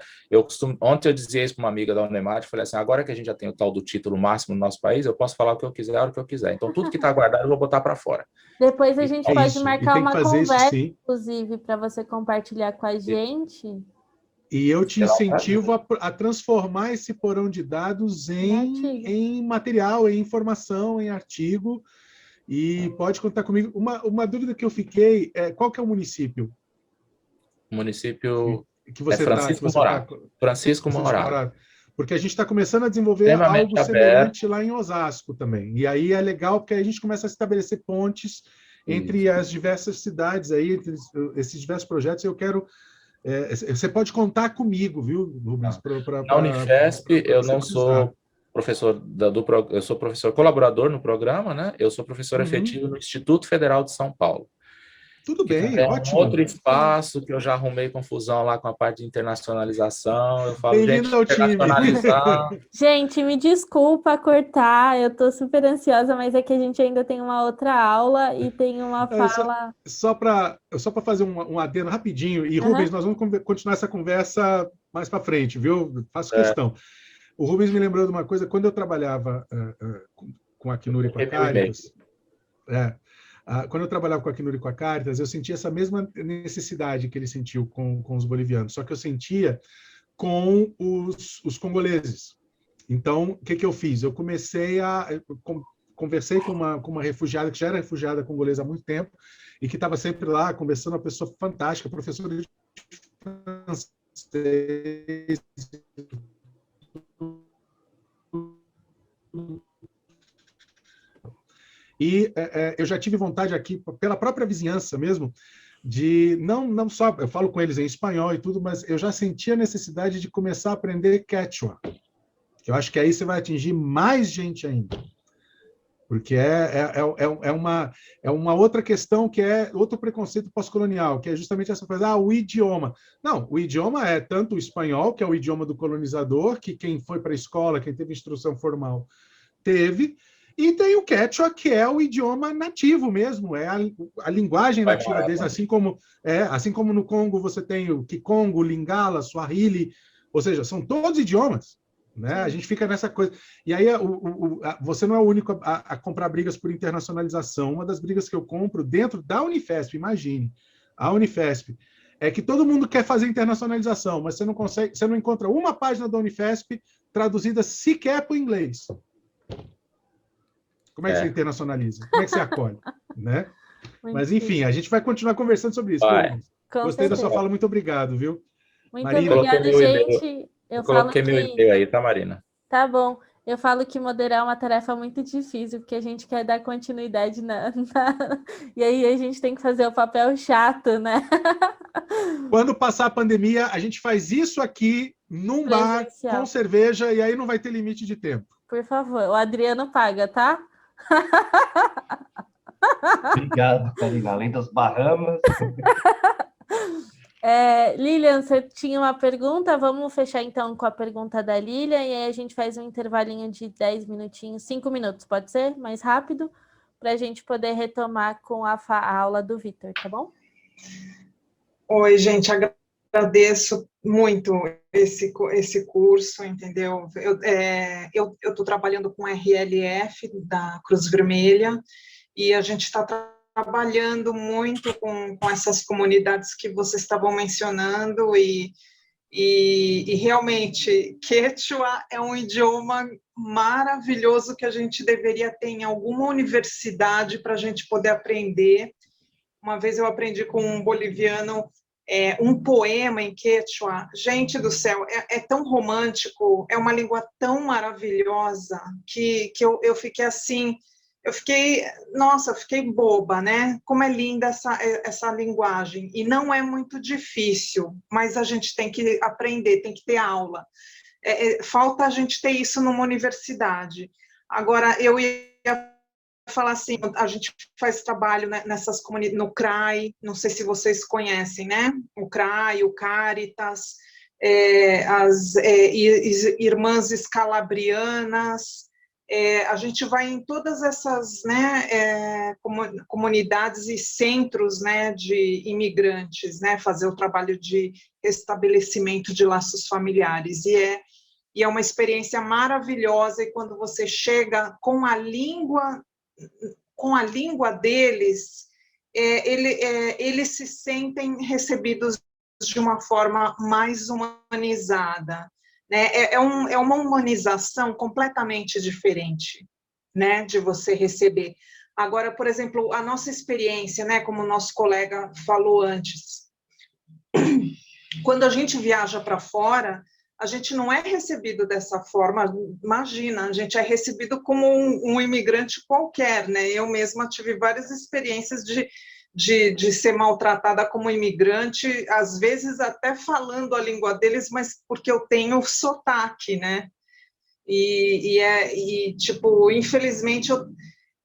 ontem eu dizia isso para uma amiga da Unemate, falei assim, agora que a gente já tem o tal do título máximo no nosso país, eu posso falar o que eu quiser, a hora que eu quiser. Então, tudo que está guardado eu vou botar para fora. Depois a gente É pode isso. E marcar tem que uma fazer isso, conversa, sim. inclusive, para você compartilhar com a gente. E eu te Será um incentivo a transformar esse porão de dados Artigo. em material, em informação, em artigo. E pode contar comigo. Uma dúvida que eu fiquei é qual que é o município? município que você Francisco está... Morato. Francisco Morato. Porque a gente está começando a desenvolver algo semelhante lá em Osasco também. E aí é legal porque a gente começa a estabelecer pontes entre as diversas cidades, aí, entre esses diversos projetos. Eu quero... você pode contar comigo, viu, Rubens? Na Unifesp, eu não sou professor eu sou professor colaborador no programa, né? Eu sou professor efetivo no Instituto Federal de São Paulo. Tudo bem, ótimo. Um outro espaço que eu já arrumei confusão lá com a parte de internacionalização. Eu falo, Bem-vindo ao time. internacionalizar. Gente, me desculpa cortar, eu tô super ansiosa, mas é que a gente ainda tem uma outra aula e tem uma fala... Só para fazer um adendo rapidinho, e Rubens, nós vamos continuar essa conversa mais para frente, viu? Faço questão. O Rubens me lembrou de uma coisa, quando eu trabalhava com a Acnur e com a Caritas... quando eu trabalhava com a Acnur e com a Caritas, eu sentia essa mesma necessidade que ele sentiu com os bolivianos, só que eu sentia com os congoleses. Então, o que eu fiz? Eu comecei conversei com uma refugiada, que já era refugiada congolesa há muito tempo, e que estava sempre lá, conversando, uma pessoa fantástica, professora de francês. E eu já tive vontade aqui, pela própria vizinhança mesmo, de não só, eu falo com eles em espanhol e tudo, mas eu já senti a necessidade de começar a aprender Quechua. Eu acho que aí você vai atingir mais gente ainda. Porque é uma outra questão, que é outro preconceito pós-colonial, que é justamente essa coisa, o idioma. Não, o idioma é tanto o espanhol, que é o idioma do colonizador, que quem foi para a escola, quem teve instrução formal, teve, e tem o Quechua, que é o idioma nativo mesmo, é a linguagem nativa deles, assim como no Congo você tem o Kikongo, Lingala, Swahili, ou seja, são todos idiomas, né? A gente fica nessa coisa. E aí você não é o único a comprar brigas por internacionalização. Uma das brigas que eu compro dentro da Unifesp, imagine, a Unifesp, é que todo mundo quer fazer internacionalização, mas você não encontra uma página da Unifesp traduzida sequer para o inglês. Como é que você internacionaliza? Como é que você acolhe? Né? Mas, enfim, a gente vai continuar conversando sobre isso. Gostei da sua fala, muito obrigado, viu? Muito Marina. obrigada, gente. Eu coloquei meu e-mail aí, tá, Marina? Tá bom. Eu falo que moderar é uma tarefa muito difícil, porque a gente quer dar continuidade e aí a gente tem que fazer o papel chato, né? Quando passar a pandemia, a gente faz isso aqui num bar, com cerveja, e aí não vai ter limite de tempo. Por favor, o Adriano paga, tá? Obrigado, Karina. Além das Bahamas. Lilian, você tinha uma pergunta? Vamos fechar então com a pergunta da Lilian e aí a gente faz um intervalinho de 10 minutinhos, 5 minutos, pode ser? Mais rápido, para a gente poder retomar com a aula do Vitor, tá bom? Oi, gente, agradeço muito esse curso, entendeu? Eu estou trabalhando com RLF da Cruz Vermelha e a gente está trabalhando muito com essas comunidades que vocês estavam mencionando e realmente Quechua é um idioma maravilhoso que a gente deveria ter em alguma universidade para a gente poder aprender. Uma vez eu aprendi com um boliviano um poema em Quechua. Gente do céu, é tão romântico, é uma língua tão maravilhosa que eu fiquei assim, eu fiquei boba, né? Como é linda essa linguagem. E não é muito difícil, mas a gente tem que aprender, tem que ter aula. Falta a gente ter isso numa universidade. Agora, eu ia falar assim, a gente faz trabalho, né, nessas comunidades, no CRAI, não sei se vocês conhecem, né? O CRAI, o Caritas, as Irmãs Escalabrianas, a gente vai em todas essas, né, comunidades e centros, né, de imigrantes, né, fazer o trabalho de estabelecimento de laços familiares, e é uma experiência maravilhosa, e quando você chega com a língua deles, eles se sentem recebidos de uma forma mais humanizada, né? É uma humanização completamente diferente, né, de você receber. Agora, por exemplo, a nossa experiência, né, como o nosso colega falou antes, Quando a gente viaja para fora, a gente não é recebido dessa forma. Imagina, a gente é recebido como um imigrante qualquer, né? Eu mesma tive várias experiências de ser maltratada como imigrante, às vezes até falando a língua deles, mas porque eu tenho sotaque, né? Tipo, infelizmente,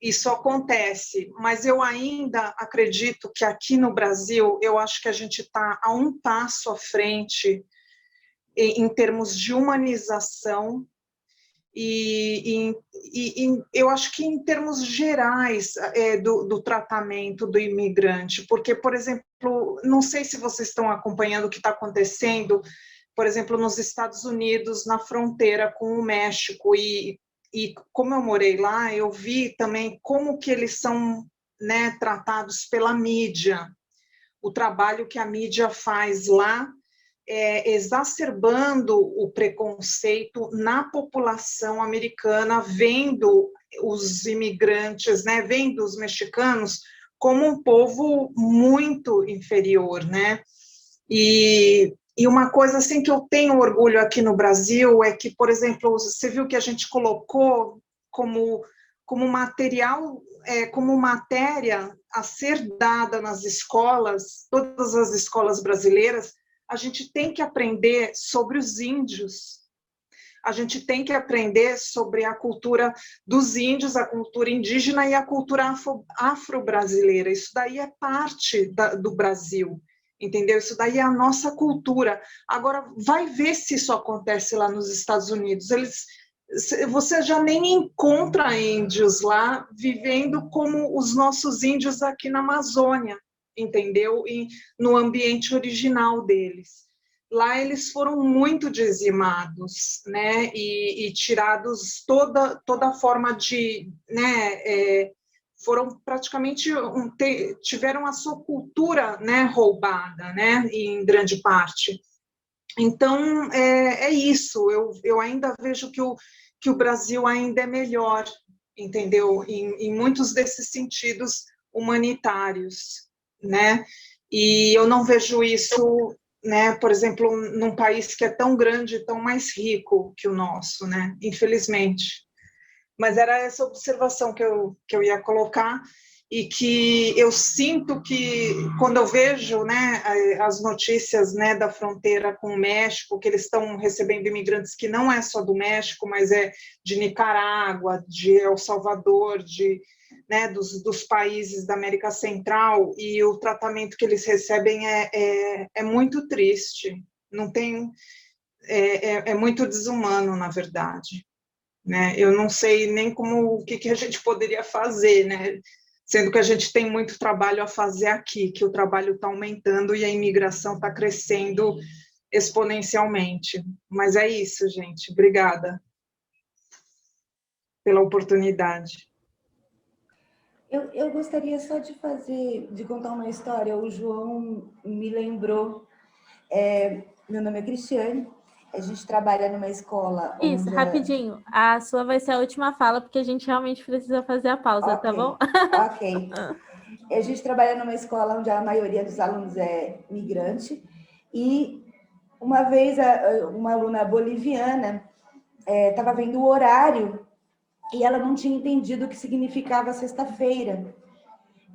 isso acontece, mas eu ainda acredito que aqui no Brasil, eu acho que a gente está a um passo à frente em termos de humanização eu acho que em termos gerais do tratamento do imigrante, porque, por exemplo, não sei se vocês estão acompanhando o que está acontecendo, por exemplo, nos Estados Unidos, na fronteira com o México, e como eu morei lá, eu vi também como que eles são, né, tratados pela mídia, o trabalho que a mídia faz lá, exacerbando o preconceito na população americana, vendo os imigrantes, né, vendo os mexicanos como um povo muito inferior, né? E uma coisa assim que eu tenho orgulho aqui no Brasil é que, por exemplo, você viu que a gente colocou como material, como matéria a ser dada nas escolas, todas as escolas brasileiras, a gente tem que aprender sobre os índios, a gente tem que aprender sobre a cultura dos índios, a cultura indígena e a cultura afro-brasileira. Isso daí é parte do Brasil, entendeu? Isso daí é a nossa cultura. Agora, vai ver se isso acontece lá nos Estados Unidos. Você já nem encontra índios lá vivendo como os nossos índios aqui na Amazônia, entendeu? E no ambiente original deles. Lá eles foram muito dizimados, né? E tirados toda forma de, né? Foram praticamente tiveram a sua cultura, né? Roubada, né? Em grande parte. Então é isso. Eu ainda vejo que o Brasil ainda é melhor, entendeu? Em muitos desses sentidos humanitários, né? E eu não vejo isso, né? Por exemplo, num país que é tão grande, tão mais rico que o nosso, né? Infelizmente. Mas era essa observação que eu ia colocar e que eu sinto que quando eu vejo, né, as notícias, né, da fronteira com o México, que eles estão recebendo imigrantes que não é só do México, mas é de Nicarágua, de El Salvador, né, dos países da América Central, e o tratamento que eles recebem é muito triste, não tem, é muito desumano, na verdade. Né? Eu não sei nem o que a gente poderia fazer, né? Sendo que a gente tem muito trabalho a fazer aqui, que o trabalho está aumentando e a imigração está crescendo exponencialmente. Mas é isso, gente. Obrigada pela oportunidade. Eu gostaria só de contar uma história. O João me lembrou. Meu nome é Cristiane. A gente trabalha numa escola. Isso, rapidinho. A sua vai ser a última fala, porque a gente realmente precisa fazer a pausa, tá bom? Ok. A gente trabalha numa escola onde a maioria dos alunos é migrante. E uma vez uma aluna boliviana estava vendo o horário e ela não tinha entendido o que significava sexta-feira.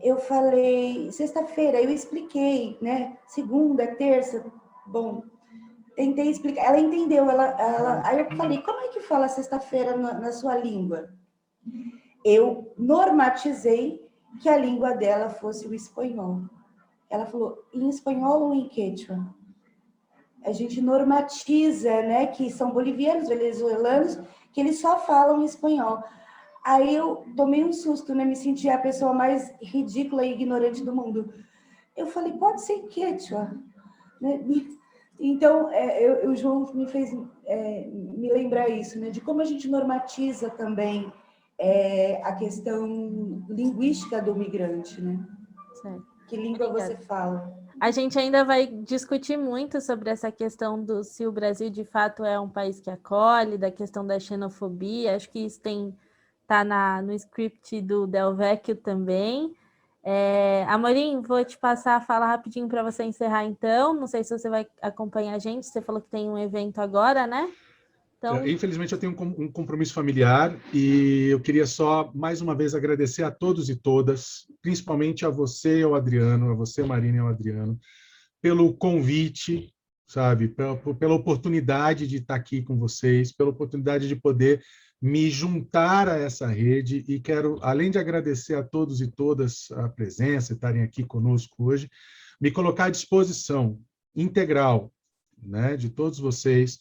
Eu falei, sexta-feira, eu expliquei, né? Segunda, terça, bom, tentei explicar, ela entendeu, aí eu falei, como é que fala sexta-feira na sua língua? Eu normatizei que a língua dela fosse o espanhol. Ela falou, em espanhol ou em quechua? A gente normatiza, né, que são bolivianos, venezuelanos, que eles só falam espanhol. Aí eu tomei um susto, né, me senti a pessoa mais ridícula e ignorante do mundo. Eu falei, pode ser em quechua, né? Então, o João me fez me lembrar isso, né? De como a gente normatiza também a questão linguística do migrante, né? Certo. Que língua Obrigada. você fala? A gente ainda vai discutir muito sobre essa questão se o Brasil de fato é um país que acolhe, da questão da xenofobia. Acho que isso está no script do Del Vecchio também. Amorim, vou te passar a fala rapidinho para você encerrar, então. Não sei se você vai acompanhar a gente. Você falou que tem um evento agora, né? Então... Infelizmente, eu tenho um compromisso familiar e eu queria só, mais uma vez, agradecer a todos e todas, principalmente a você, ao Adriano, a você, Marina e ao Adriano, pelo convite, sabe? Pela oportunidade de estar aqui com vocês, pela oportunidade de poder me juntar a essa rede, e quero, além de agradecer a todos e todas a presença, estarem aqui conosco hoje, me colocar à disposição integral, né, de todos vocês,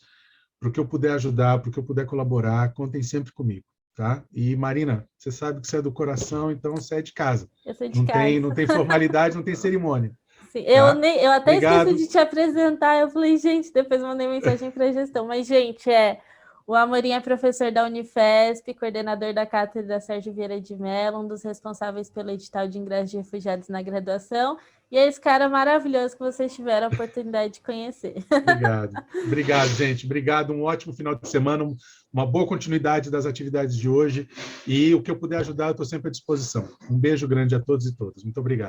para o que eu puder ajudar, para o que eu puder colaborar, contem sempre comigo, tá? E, Marina, você sabe que você é do coração, então você é de casa. Eu sou de casa. Não tem formalidade, não tem cerimônia. Sim, tá? eu até Obrigado. esqueci de te apresentar, eu falei, gente, depois mandei mensagem para a gestão, mas, gente, o Amorim é professor da Unifesp, coordenador da Cátedra Sérgio Vieira de Mello, um dos responsáveis pelo edital de ingresso de refugiados na graduação, e é esse cara maravilhoso que vocês tiveram a oportunidade de conhecer. Obrigado, gente. Obrigado, um ótimo final de semana, uma boa continuidade das atividades de hoje, e o que eu puder ajudar, eu estou sempre à disposição. Um beijo grande a todos e todas. Muito obrigado.